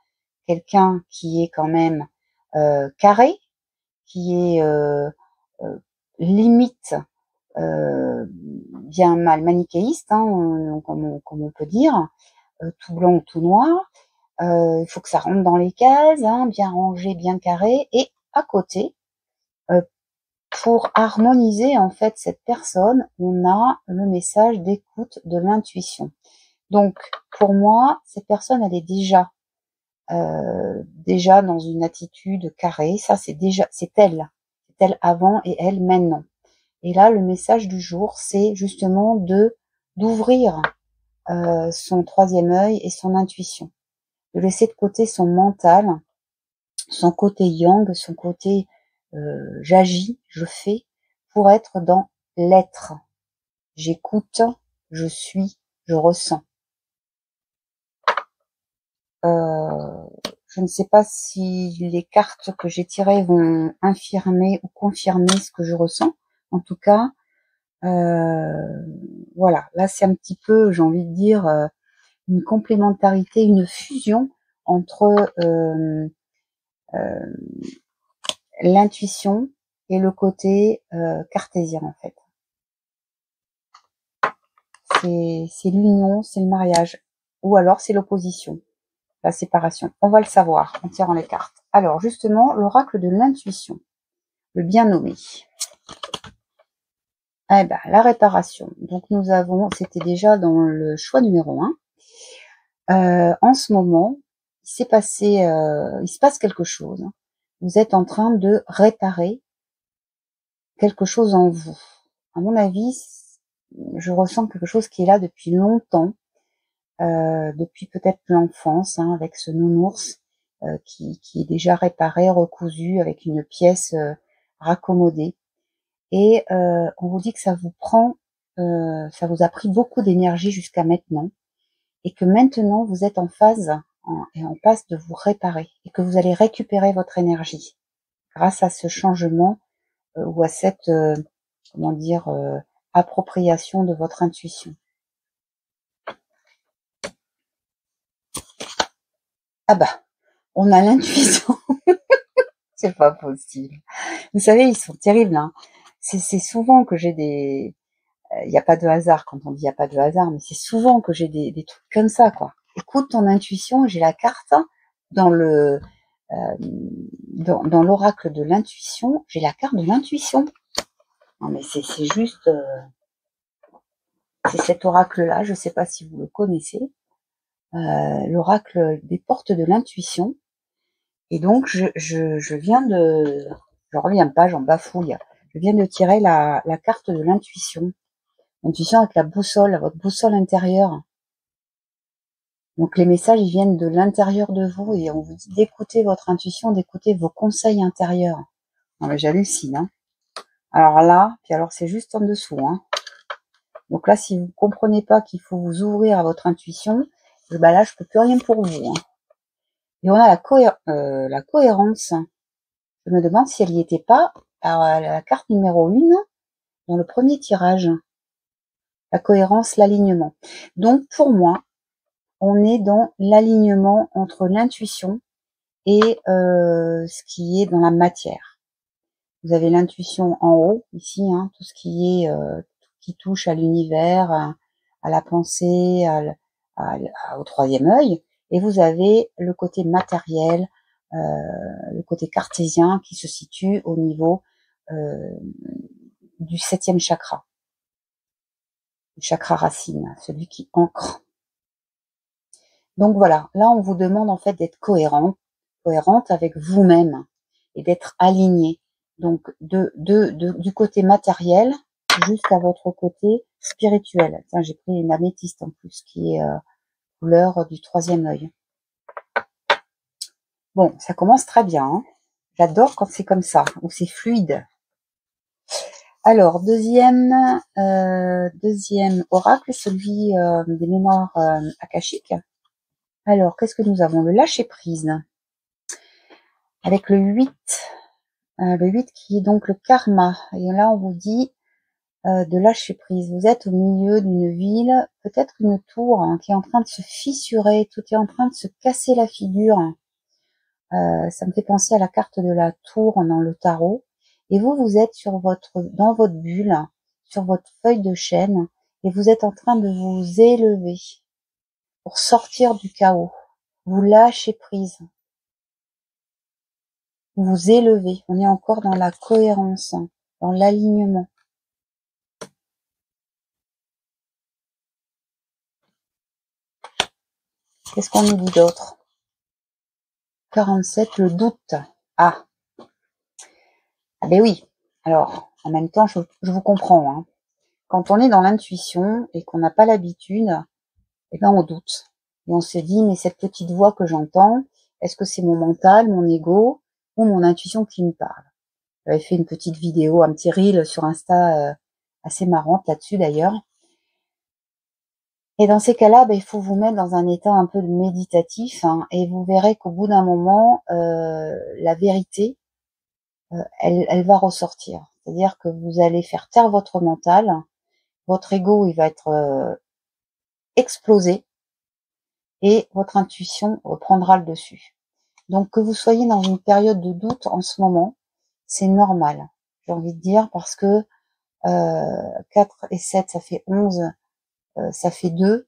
[SPEAKER 1] quelqu'un qui est quand même carré, qui est limite bien mal manichéiste, hein, comme on peut dire, tout blanc ou tout noir. Il faut que ça rentre dans les cases, hein, bien rangé, bien carré. Et à côté, pour harmoniser en fait cette personne, on a le message d'écoute de l'intuition. Donc pour moi, cette personne, elle est déjà dans une attitude carrée. Ça, c'est elle avant et elle maintenant. Et là, le message du jour, c'est justement d'ouvrir son troisième œil et son intuition, de laisser de côté son mental, son côté yang, son côté j'agis, je fais, pour être dans l'être. J'écoute, je suis, je ressens. Je ne sais pas si les cartes que j'ai tirées vont infirmer ou confirmer ce que je ressens. En tout cas, voilà. Là, c'est un petit peu, j'ai envie de dire, une complémentarité, une fusion entre l'intuition et le côté cartésien, en fait. C'est l'union, c'est le mariage. Ou alors, c'est l'opposition. La séparation. On va le savoir en tirant les cartes. Alors, justement, l'oracle de l'intuition, le bien nommé. Eh ben, la réparation. Donc, nous avons, c'était déjà dans le choix numéro 1. En ce moment, il se passe quelque chose. Vous êtes en train de réparer quelque chose en vous. À mon avis, je ressens quelque chose qui est là depuis longtemps. Depuis peut-être l'enfance, hein, avec ce nounours qui est déjà réparé, recousu, avec une pièce raccommodée. Et on vous dit que ça vous a pris beaucoup d'énergie jusqu'à maintenant, et que maintenant vous êtes en phase et en passe de vous réparer, et que vous allez récupérer votre énergie grâce à ce changement ou à cette appropriation de votre intuition. Ah bah, on a l'intuition. C'est pas possible. Vous savez, ils sont terribles, hein. C'est souvent que j'ai des... Il n'y a pas de hasard quand on dit il n'y a pas de hasard, mais c'est souvent que j'ai des trucs comme ça, quoi. Écoute ton intuition, j'ai la carte dans le dans l'oracle de l'intuition, j'ai la carte de l'intuition. Non mais c'est juste... c'est cet oracle-là, je ne sais pas si vous le connaissez, l'oracle des portes de l'intuition. Et donc, je viens de... Je reviens pas, j'en bafouille. Je viens de tirer la carte de l'intuition. L'intuition avec la boussole, votre boussole intérieure. Donc, les messages, ils viennent de l'intérieur de vous et on vous dit d'écouter votre intuition, d'écouter vos conseils intérieurs. Non, mais j'hallucine, hein. Alors là, puis alors c'est juste en dessous, hein. Donc là, si vous comprenez pas qu'il faut vous ouvrir à votre intuition, bah là, je peux plus rien pour vous, hein. Et on a la cohérence. Je me demande si elle n'y était pas à la carte numéro 1 dans le premier tirage. La cohérence, l'alignement. Donc pour moi, on est dans l'alignement entre l'intuition et ce qui est dans la matière. Vous avez l'intuition en haut, ici, hein, tout ce qui est qui touche à l'univers, à la pensée, au troisième œil. Et vous avez le côté matériel, le côté cartésien qui se situe au niveau du 7e chakra. Le chakra racine, celui qui ancre. Donc voilà, là on vous demande en fait d'être cohérente avec vous-même et d'être aligné. Donc du côté matériel jusqu'à votre côté spirituel. Tiens, j'ai pris une améthyste en plus qui est couleur du 3e œil. Bon, ça commence très bien, hein. J'adore quand c'est comme ça, où c'est fluide. Alors, deuxième oracle, celui des mémoires akashiques. Alors, qu'est-ce que nous avons? Le lâcher-prise. Avec le 8 qui est donc le karma. Et là, on vous dit de lâcher prise. Vous êtes au milieu d'une ville, peut-être une tour qui est en train de se fissurer, tout est en train de se casser la figure. Ça me fait penser à la carte de la tour dans le tarot. Et vous êtes dans votre bulle, sur votre feuille de chêne et vous êtes en train de vous élever pour sortir du chaos. Vous lâchez prise. Vous vous élevez. On est encore dans la cohérence, dans l'alignement. Qu'est-ce qu'on nous dit d'autre? 47, le doute. Ah. Ah ben oui. Alors, en même temps, je vous comprends. Hein. Quand on est dans l'intuition et qu'on n'a pas l'habitude, eh ben on doute. Et on se dit, mais cette petite voix que j'entends, est-ce que c'est mon mental, mon ego ou mon intuition qui me parle? J'avais fait une petite vidéo, un petit reel sur Insta assez marrante là-dessus d'ailleurs. Et dans ces cas-là, ben, il faut vous mettre dans un état un peu méditatif hein, et vous verrez qu'au bout d'un moment, la vérité, elle va ressortir. C'est-à-dire que vous allez faire taire votre mental, votre ego, il va être explosé et votre intuition reprendra le dessus. Donc que vous soyez dans une période de doute en ce moment, c'est normal, j'ai envie de dire, parce que 4 et 7, ça fait 11, ça fait 2.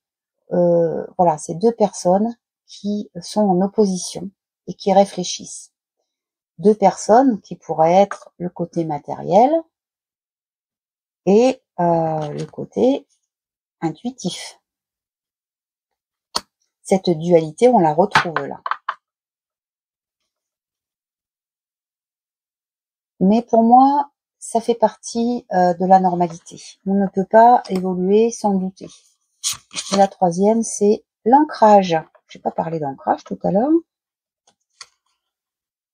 [SPEAKER 1] Voilà, c'est 2 personnes qui sont en opposition et qui réfléchissent. 2 personnes qui pourraient être le côté matériel et le côté intuitif. Cette dualité, on la retrouve là. Mais pour moi, ça fait partie de la normalité. On ne peut pas évoluer sans douter. Et la troisième, c'est l'ancrage. J'ai pas parlé d'ancrage tout à l'heure.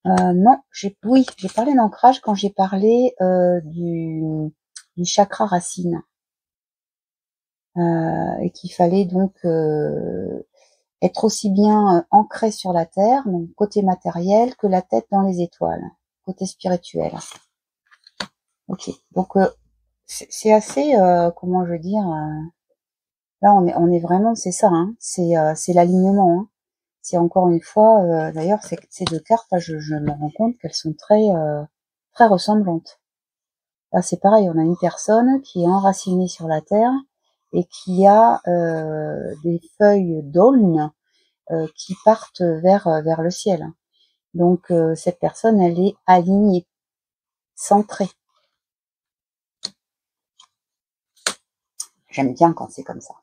[SPEAKER 1] Non, j'ai parlé d'ancrage quand j'ai parlé du chakra racine. Et qu'il fallait donc être aussi bien ancré sur la terre, donc côté matériel, que la tête dans les étoiles, côté spirituel. Ok, donc c'est assez, comment je veux dire, là on est vraiment, c'est ça, hein, c'est l'alignement. Hein. C'est encore une fois, d'ailleurs ces 2 cartes, là, je me rends compte qu'elles sont très ressemblantes. Là c'est pareil, on a une personne qui est enracinée sur la terre et qui a des feuilles d'aulne qui partent vers le ciel. Donc cette personne, elle est alignée, centrée. J'aime bien quand c'est comme ça.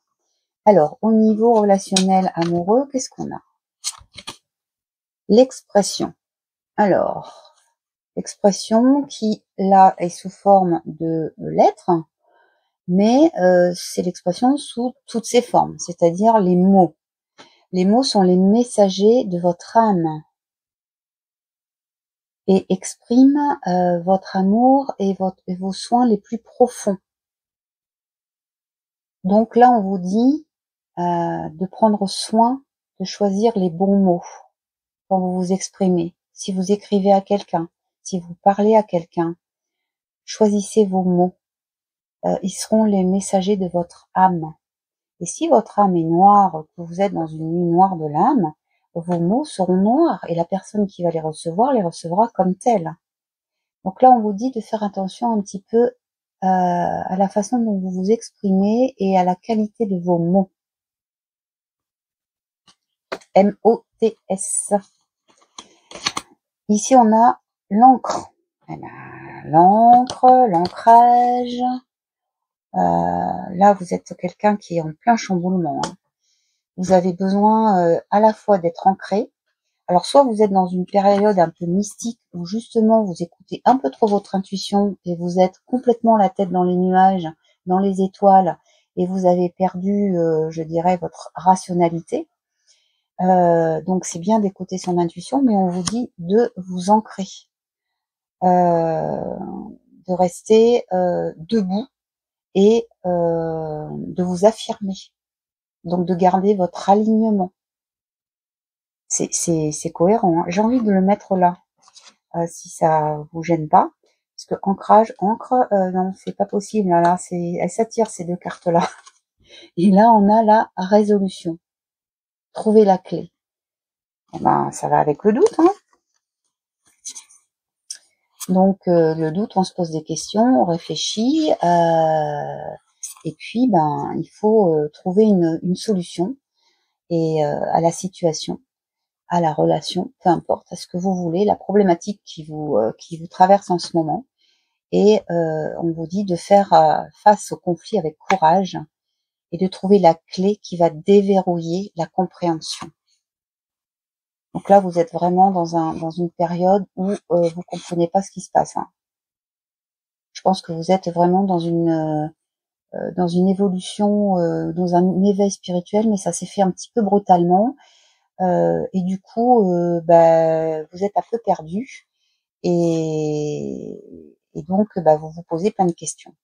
[SPEAKER 1] Alors, au niveau relationnel amoureux, qu'est-ce qu'on a? L'expression. Alors, l'expression qui, là, est sous forme de lettres, mais c'est l'expression sous toutes ses formes, c'est-à-dire les mots. Les mots sont les messagers de votre âme et expriment votre amour et vos soins les plus profonds. Donc là, on vous dit de prendre soin de choisir les bons mots quand vous vous exprimez. Si vous écrivez à quelqu'un, si vous parlez à quelqu'un, choisissez vos mots. Ils seront les messagers de votre âme. Et si votre âme est noire, que vous êtes dans une nuit noire de l'âme, vos mots seront noirs et la personne qui va les recevra comme tels. Donc là, on vous dit de faire attention un petit peu à la façon dont vous vous exprimez et à la qualité de vos mots. M-O-T-S. Ici, on a l'encre. Eh ben, l'encre, l'ancrage. Là, vous êtes quelqu'un qui est en plein chamboulement. Hein. Vous avez besoin à la fois d'être ancré. Alors, soit vous êtes dans une période un peu mystique où justement vous écoutez un peu trop votre intuition et vous êtes complètement la tête dans les nuages, dans les étoiles, et vous avez perdu, je dirais, votre rationalité. Donc c'est bien d'écouter son intuition, mais on vous dit de vous ancrer, de rester debout et de vous affirmer. Donc de garder votre alignement. C'est cohérent. Hein. J'ai envie de le mettre là, si ça vous gêne pas, parce que ancrage, encre, non, c'est pas possible. Là, elles s'attirent ces 2 cartes là. Et là, on a la résolution. Trouver la clé. Eh ben, ça va avec le doute. Hein. Donc le doute, on se pose des questions, on réfléchit, et puis il faut trouver une solution et à la situation, à la relation, peu importe, à ce que vous voulez, la problématique qui vous traverse en ce moment. Et on vous dit de faire face au conflit avec courage et de trouver la clé qui va déverrouiller la compréhension. Donc là, vous êtes vraiment dans une période où vous comprenez pas ce qui se passe. Hein. Je pense que vous êtes vraiment dans une évolution, dans un éveil spirituel, mais ça s'est fait un petit peu brutalement. Et du coup, vous êtes un peu perdu et donc vous vous posez plein de questions.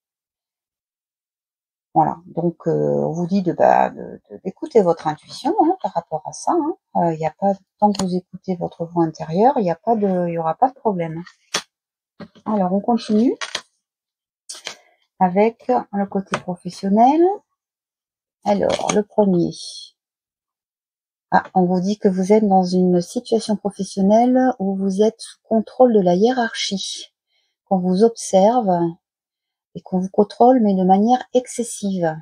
[SPEAKER 1] Voilà, donc on vous dit d'écouter votre intuition hein, par rapport à ça. Hein. Y a pas, tant que vous écoutez votre voix intérieure, il y aura pas de problème. Alors on continue avec le côté professionnel. Alors le premier. On vous dit que vous êtes dans une situation professionnelle où vous êtes sous contrôle de la hiérarchie, qu'on vous observe et qu'on vous contrôle, mais de manière excessive.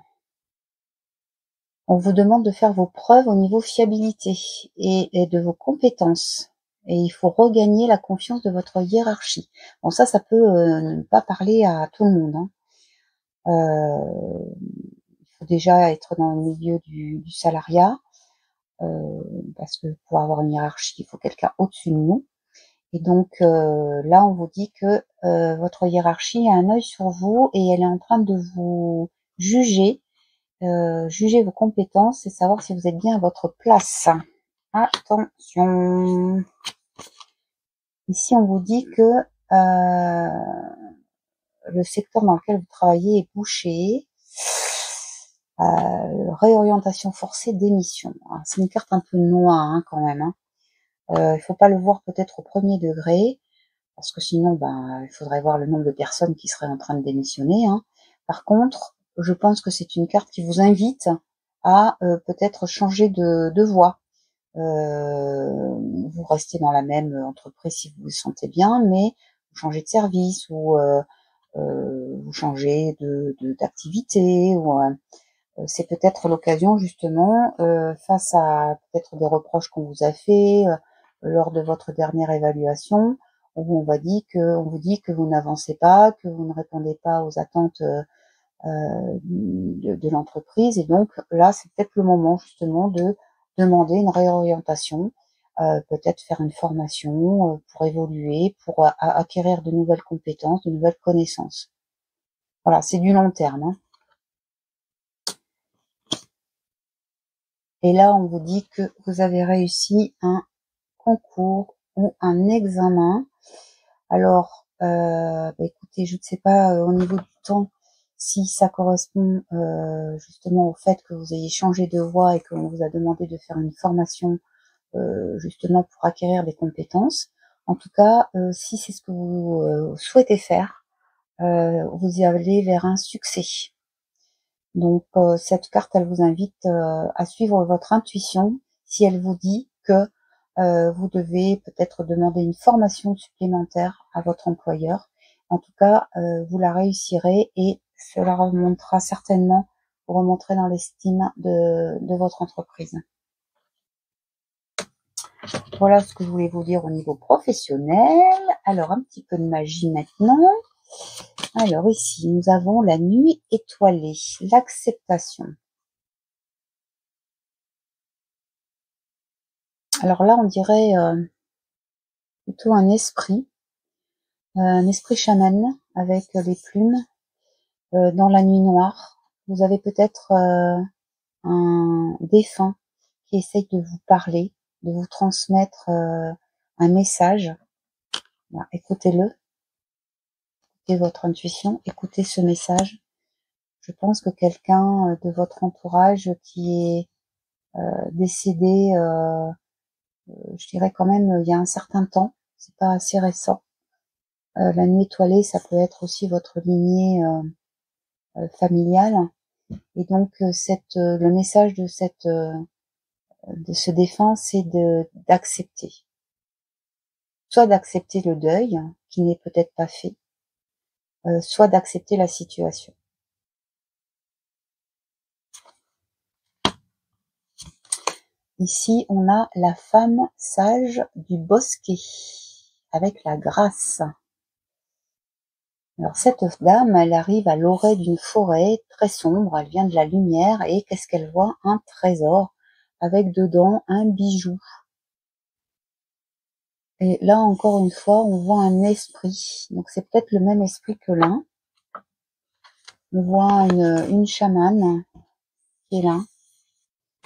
[SPEAKER 1] On vous demande de faire vos preuves au niveau fiabilité et de vos compétences. Et il faut regagner la confiance de votre hiérarchie. Bon, ça peut ne pas parler à tout le monde. Hein. Il faut déjà être dans le milieu du salariat, parce que pour avoir une hiérarchie, il faut quelqu'un au-dessus de nous. Et donc là, on vous dit que votre hiérarchie a un œil sur vous et elle est en train de vous juger, juger vos compétences et savoir si vous êtes bien à votre place. Attention. Ici, on vous dit que le secteur dans lequel vous travaillez est bouché. Réorientation forcée d'émission. C'est une carte un peu noire hein, quand même. Hein. Il faut pas le voir peut-être au premier degré, parce que sinon, il faudrait voir le nombre de personnes qui seraient en train de démissionner. Hein. Par contre, je pense que c'est une carte qui vous invite à peut-être changer de voie. Vous restez dans la même entreprise si vous vous sentez bien, mais vous changez de service ou vous changez d'activité ou c'est peut-être l'occasion justement face à peut-être des reproches qu'on vous a fait lors de votre dernière évaluation où on vous dit que vous n'avancez pas, que vous ne répondez pas aux attentes de l'entreprise et donc là c'est peut-être le moment justement de demander une réorientation, peut-être faire une formation pour évoluer, pour acquérir de nouvelles compétences, de nouvelles connaissances. Voilà, c'est du long terme. Hein. Et là, on vous dit que vous avez réussi un concours ou un examen. Alors, écoutez, je ne sais pas au niveau du temps si ça correspond justement au fait que vous ayez changé de voie et qu'on vous a demandé de faire une formation justement pour acquérir des compétences. En tout cas, si c'est ce que vous souhaitez faire, vous y allez vers un succès. Donc cette carte, elle vous invite à suivre votre intuition si elle vous dit que vous devez peut-être demander une formation supplémentaire à votre employeur. En tout cas, vous la réussirez et cela remontera certainement, vous remonterez dans l'estime de votre entreprise. Voilà ce que je voulais vous dire au niveau professionnel. Alors, un petit peu de magie maintenant. Alors ici, nous avons la nuit étoilée, l'acceptation. Alors là, on dirait plutôt un esprit chaman avec les plumes dans la nuit noire. Vous avez peut-être un défunt qui essaye de vous parler, de vous transmettre un message. Voilà, écoutez-le, écoutez votre intuition, écoutez ce message. Je pense que quelqu'un de votre entourage qui est décédé, je dirais quand même il y a un certain temps, c'est pas assez récent. La nuit étoilée, ça peut être aussi votre lignée familiale. Et donc le message de ce défunt, c'est d'accepter. Soit d'accepter le deuil qui n'est peut-être pas fait, soit d'accepter la situation. Ici, on a la femme sage du bosquet, avec la grâce. Alors cette dame, elle arrive à l'orée d'une forêt très sombre, elle vient de la lumière, et qu'est-ce qu'elle voit? Un trésor, avec dedans un bijou. Et là, encore une fois, on voit un esprit, donc c'est peut-être le même esprit que l'un. On voit une chamane qui est là,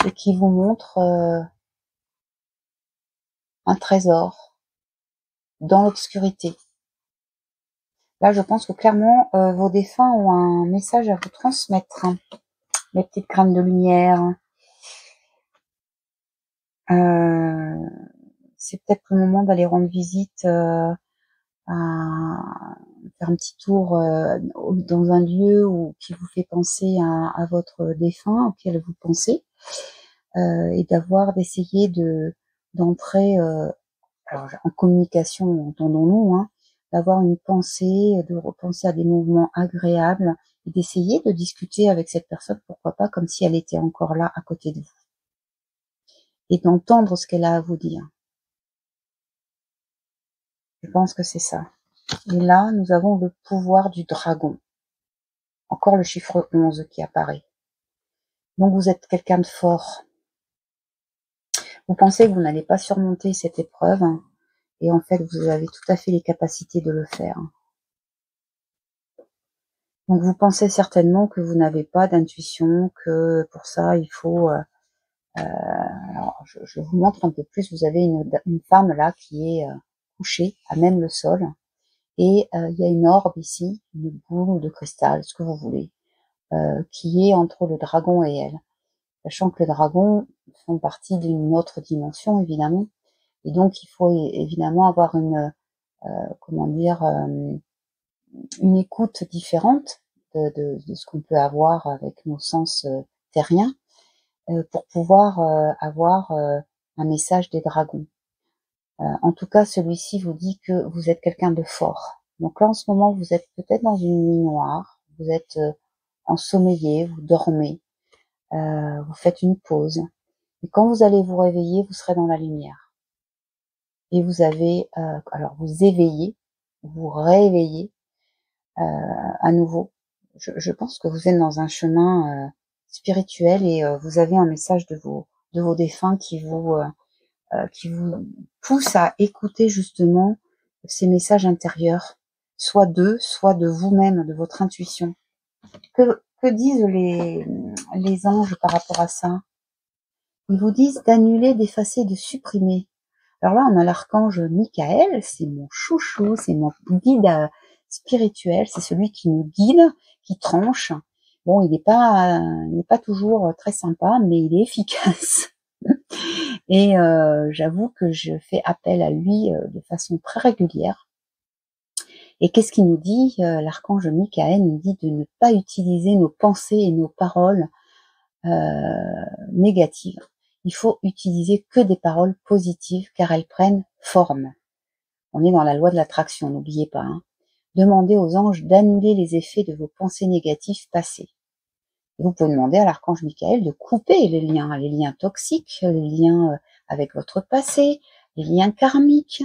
[SPEAKER 1] et qui vous montre un trésor dans l'obscurité. Là, je pense que clairement, vos défunts ont un message à vous transmettre. Les petites graines de lumière. C'est peut-être le moment d'aller rendre visite, faire un petit tour dans un lieu qui vous fait penser à votre défunt, auquel vous pensez, et d'essayer d'entrer alors, en communication, entendons-nous, hein, d'avoir une pensée, de repenser à des mouvements agréables et d'essayer de discuter avec cette personne, pourquoi pas, comme si elle était encore là à côté de vous. Et d'entendre ce qu'elle a à vous dire. Je pense que c'est ça. Et là, nous avons le pouvoir du dragon. Encore le chiffre 11 qui apparaît. Donc vous êtes quelqu'un de fort. Vous pensez que vous n'allez pas surmonter cette épreuve, et en fait, vous avez tout à fait les capacités de le faire. Donc vous pensez certainement que vous n'avez pas d'intuition, que pour ça il faut... alors je vous montre un peu plus. Vous avez une femme là qui est couchée à même le sol, et il y a une orbe ici, une boule de cristal, ce que vous voulez, qui est entre le dragon et elle. Sachant que les dragons font partie d'une autre dimension évidemment, et donc il faut évidemment avoir comment dire, une écoute différente de ce qu'on peut avoir avec nos sens terriens, pour pouvoir avoir un message des dragons. En tout cas, celui-ci vous dit que vous êtes quelqu'un de fort. Donc là, en ce moment, vous êtes peut-être dans une nuit noire, vous êtes ensommeillé, vous dormez, vous faites une pause. Et quand vous allez vous réveiller, vous serez dans la lumière. Et vous avez, alors vous éveillez, vous réveillez à nouveau. Je pense que vous êtes dans un chemin spirituel, et vous avez un message de vos défunts qui vous pousse à écouter justement ces messages intérieurs, soit d'eux, soit de vous-même, de votre intuition. Que disent les anges par rapport à ça? Ils vous disent d'annuler, d'effacer, de supprimer. Alors là, on a l'archange Michael, c'est mon chouchou, c'est mon guide spirituel, c'est celui qui nous guide, qui tranche. Bon, il n'est pas toujours très sympa, mais il est efficace. Et j'avoue que je fais appel à lui de façon très régulière. Et qu'est-ce qu'il nous dit? L'archange Michael nous dit de ne pas utiliser nos pensées et nos paroles négatives. Il faut utiliser que des paroles positives, car elles prennent forme. On est dans la loi de l'attraction, n'oubliez pas. Hein. Demandez aux anges d'annuler les effets de vos pensées négatives passées. Vous pouvez demander à l'archange Michael de couper les liens toxiques, les liens avec votre passé, les liens karmiques.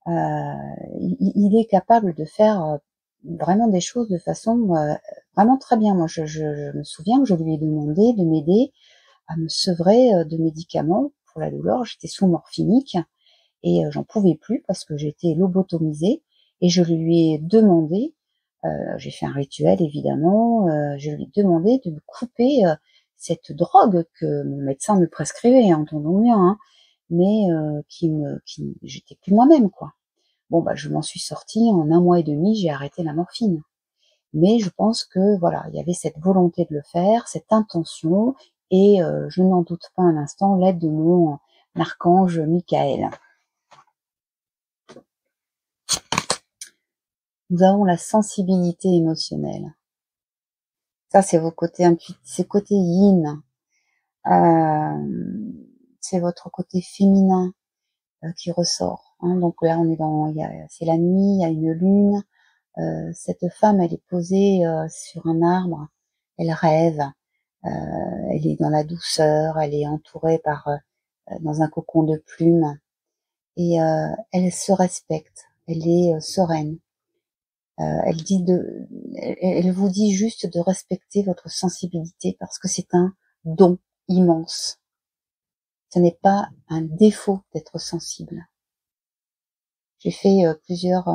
[SPEAKER 1] Il est capable de faire vraiment des choses de façon vraiment très bien. Moi, je me souviens que je lui ai demandé de m'aider à me sevrer de médicaments pour la douleur. J'étais sous morphinique, et j'en pouvais plus parce que j'étais lobotomisée, et je lui ai demandé, j'ai fait un rituel évidemment, je lui ai demandé de me couper cette drogue que mon médecin me prescrivait, entendons bien, hein, mais j'étais plus moi-même, quoi. Bon, bah, je m'en suis sortie en 1 mois et demi, j'ai arrêté la morphine. Mais je pense que voilà, il y avait cette volonté de le faire, cette intention, et je n'en doute pas un instant, l'aide de mon archange Michael. Nous avons la sensibilité émotionnelle. Ça, c'est vos côtés intuitifs, c'est côté yin. C'est votre côté féminin. qui ressort. Hein. Donc là, on est c'est la nuit, il y a une lune. Cette femme, elle est posée sur un arbre, elle rêve, elle est dans la douceur, elle est entourée dans un cocon de plumes, et elle se respecte, elle est sereine. Elle vous dit juste de respecter votre sensibilité parce que c'est un don immense. Ce n'est pas un défaut d'être sensible. J'ai fait plusieurs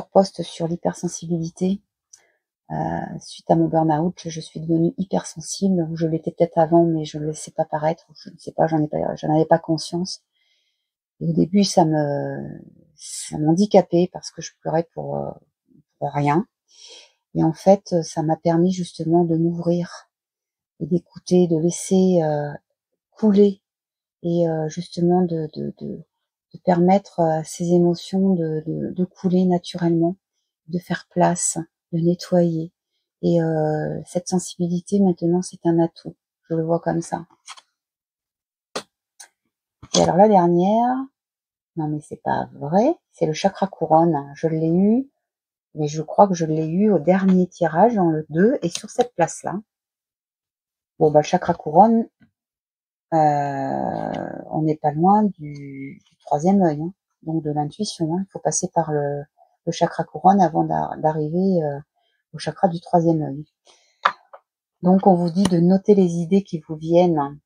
[SPEAKER 1] posts sur l'hypersensibilité. Suite à mon burn-out, je suis devenue hypersensible, ou je l'étais peut-être avant, mais je ne le laissais pas paraître, je ne sais pas, j'en avais pas conscience. Et au début, ça m'handicapait parce que je pleurais pour rien. Et en fait, ça m'a permis justement de m'ouvrir et d'écouter, de laisser couler, et justement de permettre à ces émotions de couler naturellement, de faire place, de nettoyer. Et cette sensibilité, maintenant, c'est un atout. Je le vois comme ça. Et alors la dernière, non mais c'est pas vrai, c'est le chakra couronne. Je l'ai eu, mais je crois que je l'ai eu au dernier tirage, dans le 2, et sur cette place-là. Bon, bah, le chakra couronne, on n'est pas loin du troisième œil, hein, donc de l'intuition. Hein. Il faut passer par le chakra couronne avant d'arriver au chakra du troisième œil. Donc on vous dit de noter les idées qui vous viennent,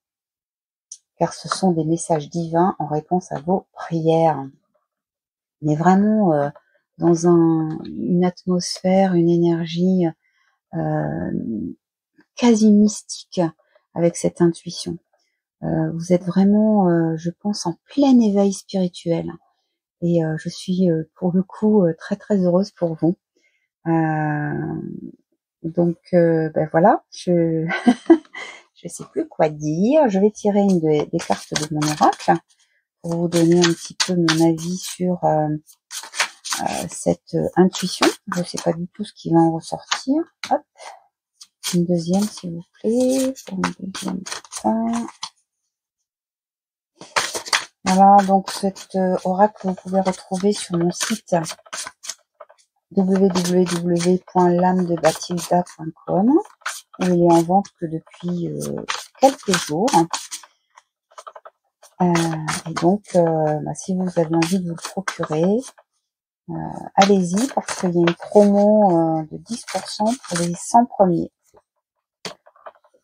[SPEAKER 1] car ce sont des messages divins en réponse à vos prières. On est vraiment dans une atmosphère, une énergie quasi mystique avec cette intuition. Vous êtes vraiment, je pense, en plein éveil spirituel. Et je suis pour le coup très très heureuse pour vous. Donc ben voilà, je je sais plus quoi dire. Je vais tirer une des cartes de mon oracle pour vous donner un petit peu mon avis sur cette intuition. Je sais pas du tout ce qui va en ressortir. Hop, une deuxième s'il vous plaît, pour une deuxième fin. Voilà, donc cet oracle vous pouvez retrouver sur mon site www.lamedebathilda.com, où il est en vente que depuis quelques jours. Et donc, si vous avez envie de vous le procurer, allez-y, parce qu'il y a une promo de 10% pour les 100 premiers.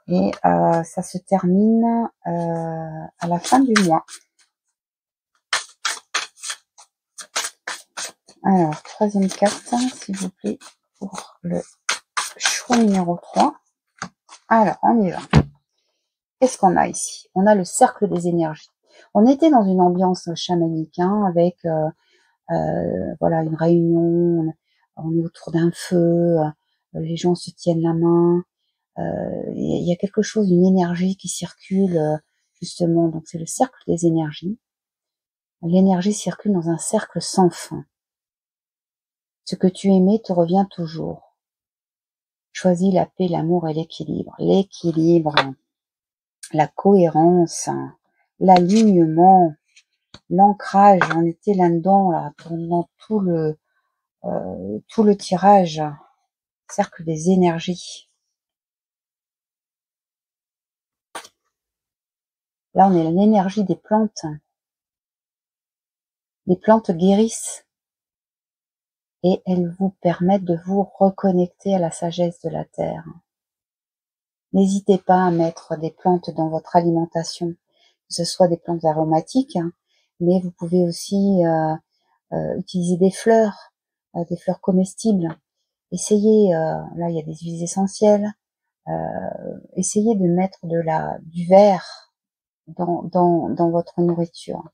[SPEAKER 1] Et ça se termine à la fin du mois. Alors, troisième carte, s'il vous plaît, pour le choix numéro 3. Alors, on y va. Qu'est-ce qu'on a ici? On a le cercle des énergies. On était dans une ambiance chamanique, hein, avec voilà, une réunion, on est autour d'un feu, les gens se tiennent la main, il y a quelque chose, une énergie qui circule, justement, donc c'est le cercle des énergies. L'énergie circule dans un cercle sans fin. Ce que tu aimais te revient toujours. Choisis la paix, l'amour et l'équilibre. L'équilibre, la cohérence, l'alignement, l'ancrage. On était là-dedans, là, pendant tout le tirage. Cercle des énergies. Là, on est l'énergie des plantes. Les plantes guérissent et elles vous permettent de vous reconnecter à la sagesse de la terre. N'hésitez pas à mettre des plantes dans votre alimentation, que ce soit des plantes aromatiques, hein, mais vous pouvez aussi utiliser des fleurs comestibles. Essayez, là il y a des huiles essentielles, essayez de mettre du vert dans votre nourriture,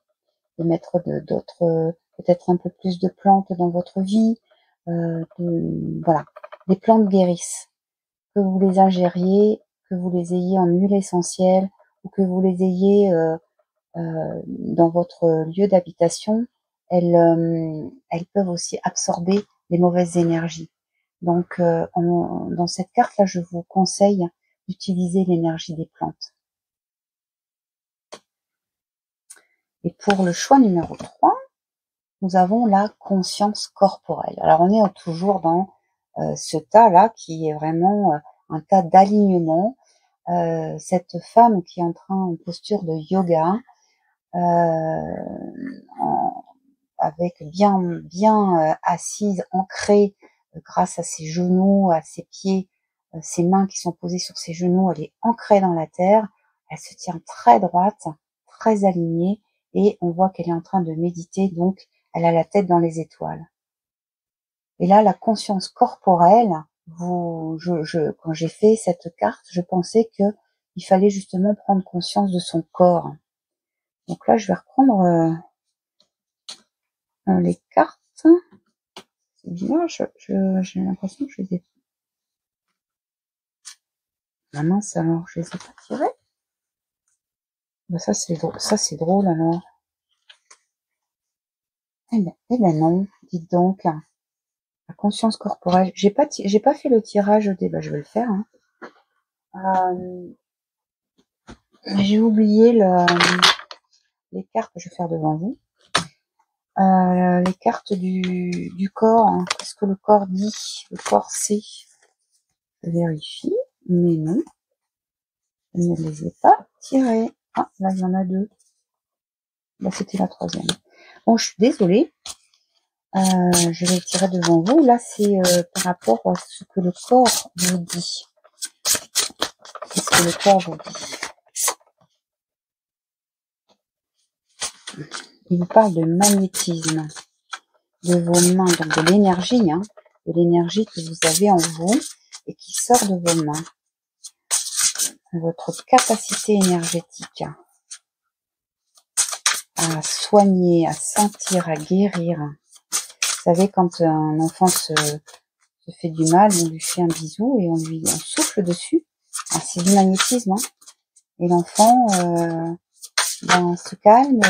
[SPEAKER 1] de mettre d'autres, peut-être un peu plus de plantes dans votre vie, voilà. Les plantes guérissent. Que vous les ingériez, que vous les ayez en huile essentielle, ou que vous les ayez dans votre lieu d'habitation, elles peuvent aussi absorber les mauvaises énergies. Donc, dans cette carte-là, je vous conseille d'utiliser l'énergie des plantes. Et pour le choix numéro 3, nous avons la conscience corporelle. Alors on est toujours dans ce tas-là qui est vraiment un tas d'alignement. Cette femme qui est en posture de yoga, avec bien assise, ancrée grâce à ses genoux, à ses pieds, ses mains qui sont posées sur ses genoux, elle est ancrée dans la terre, elle se tient très droite, très alignée, et on voit qu'elle est en train de méditer, donc elle a la tête dans les étoiles. Et là, la conscience corporelle, quand j'ai fait cette carte, je pensais que il fallait justement prendre conscience de son corps. Donc là, je vais reprendre les cartes. C'est bizarre, j'ai l'impression que je les ai... Ah mince, alors, je les ai pas tirées. Ben, ça, c'est drôle, alors. Eh ben non, dites donc. La conscience corporelle. J'ai pas fait le tirage au début. Je vais le faire, hein. J'ai oublié les cartes, je vais faire devant vous. Les cartes du corps, hein. Qu'est-ce que le corps dit? Le corps sait. Je vérifie, mais non. Je ne les ai pas tirées. Ah, là, il y en a 2. Là, c'était la 3e. Bon, je suis désolée. Je vais le tirer devant vous. Là, c'est par rapport à ce que le corps vous dit. Qu'est-ce que le corps vous dit? Il vous parle de magnétisme de vos mains, donc de l'énergie, hein, de l'énergie que vous avez en vous et qui sort de vos mains. Votre capacité énergétique à soigner, à sentir, à guérir. Vous savez, quand un enfant se fait du mal, on lui fait un bisou et on souffle dessus. C'est du magnétisme, hein. Et l'enfant se calme.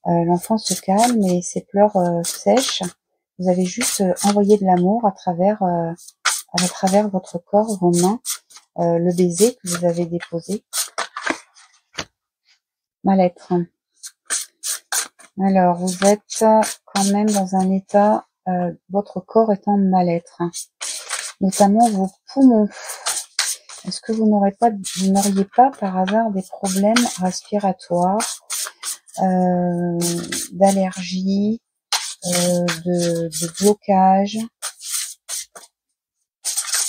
[SPEAKER 1] L'enfant se calme et ses pleurs sèchent. Vous avez juste envoyé de l'amour à travers votre corps, vos mains, le baiser que vous avez déposé. Mal-être. Alors, vous êtes quand même dans un état, votre corps est en mal-être, hein. Notamment vos poumons. Est-ce que vous n'auriez pas par hasard des problèmes respiratoires, d'allergie, de blocage,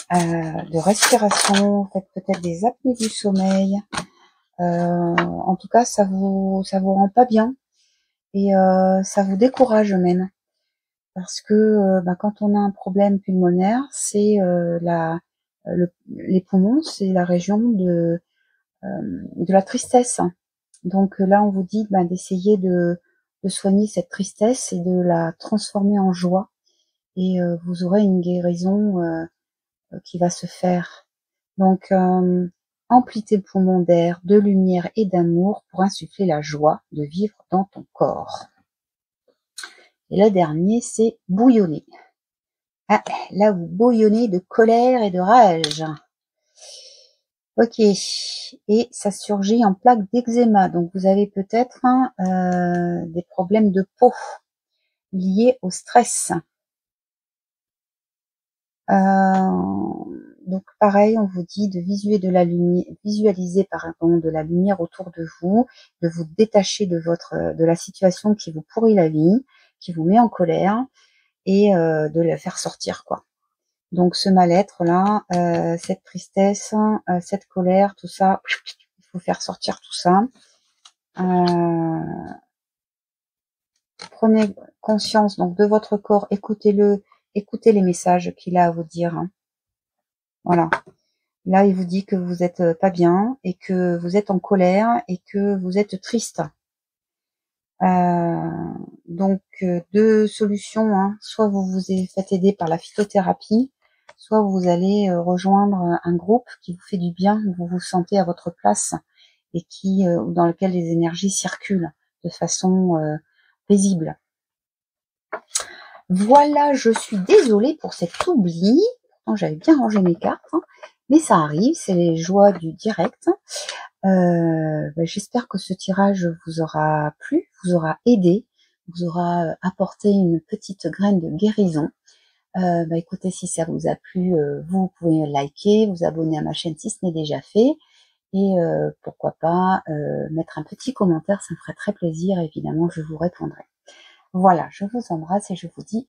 [SPEAKER 1] de respiration, faites peut-être des apnées du sommeil. En tout cas, ça vous rend pas bien et ça vous décourage même, parce que quand on a un problème pulmonaire, c'est les poumons, c'est la région de la tristesse. Donc là, on vous dit d'essayer de soigner cette tristesse et de la transformer en joie, et vous aurez une guérison qui va se faire. Donc, emplis tes poumons d'air, de lumière et d'amour pour insuffler la joie de vivre dans ton corps. Et le dernier, c'est bouillonner. Ah, là, vous bouillonnez de colère et de rage. Ok, et ça surgit en plaque d'eczéma. Donc, vous avez peut-être des problèmes de peau liés au stress. Donc pareil, on vous dit de visualiser de la lumière autour de vous, de vous détacher de la situation qui vous pourrit la vie, qui vous met en colère, et de la faire sortir, quoi. Donc ce mal-être là, cette tristesse, cette colère, tout ça, il faut faire sortir tout ça. Prenez conscience donc de votre corps, écoutez-le, écoutez les messages qu'il a à vous dire. Voilà. Là, il vous dit que vous êtes pas bien et que vous êtes en colère et que vous êtes triste. Donc, 2 solutions, hein. Soit vous vous faites aider par la phytothérapie, soit vous allez rejoindre un groupe qui vous fait du bien, où vous vous sentez à votre place et dans lequel les énergies circulent de façon paisible. Voilà, je suis désolée pour cet oubli. Pourtant, j'avais bien rangé mes cartes, hein. Mais ça arrive, c'est les joies du direct. J'espère que ce tirage vous aura plu, vous aura aidé, vous aura apporté une petite graine de guérison. Écoutez, si ça vous a plu, vous pouvez liker, vous abonner à ma chaîne si ce n'est déjà fait. Et pourquoi pas mettre un petit commentaire, ça me ferait très plaisir, évidemment je vous répondrai. Voilà, je vous embrasse et je vous dis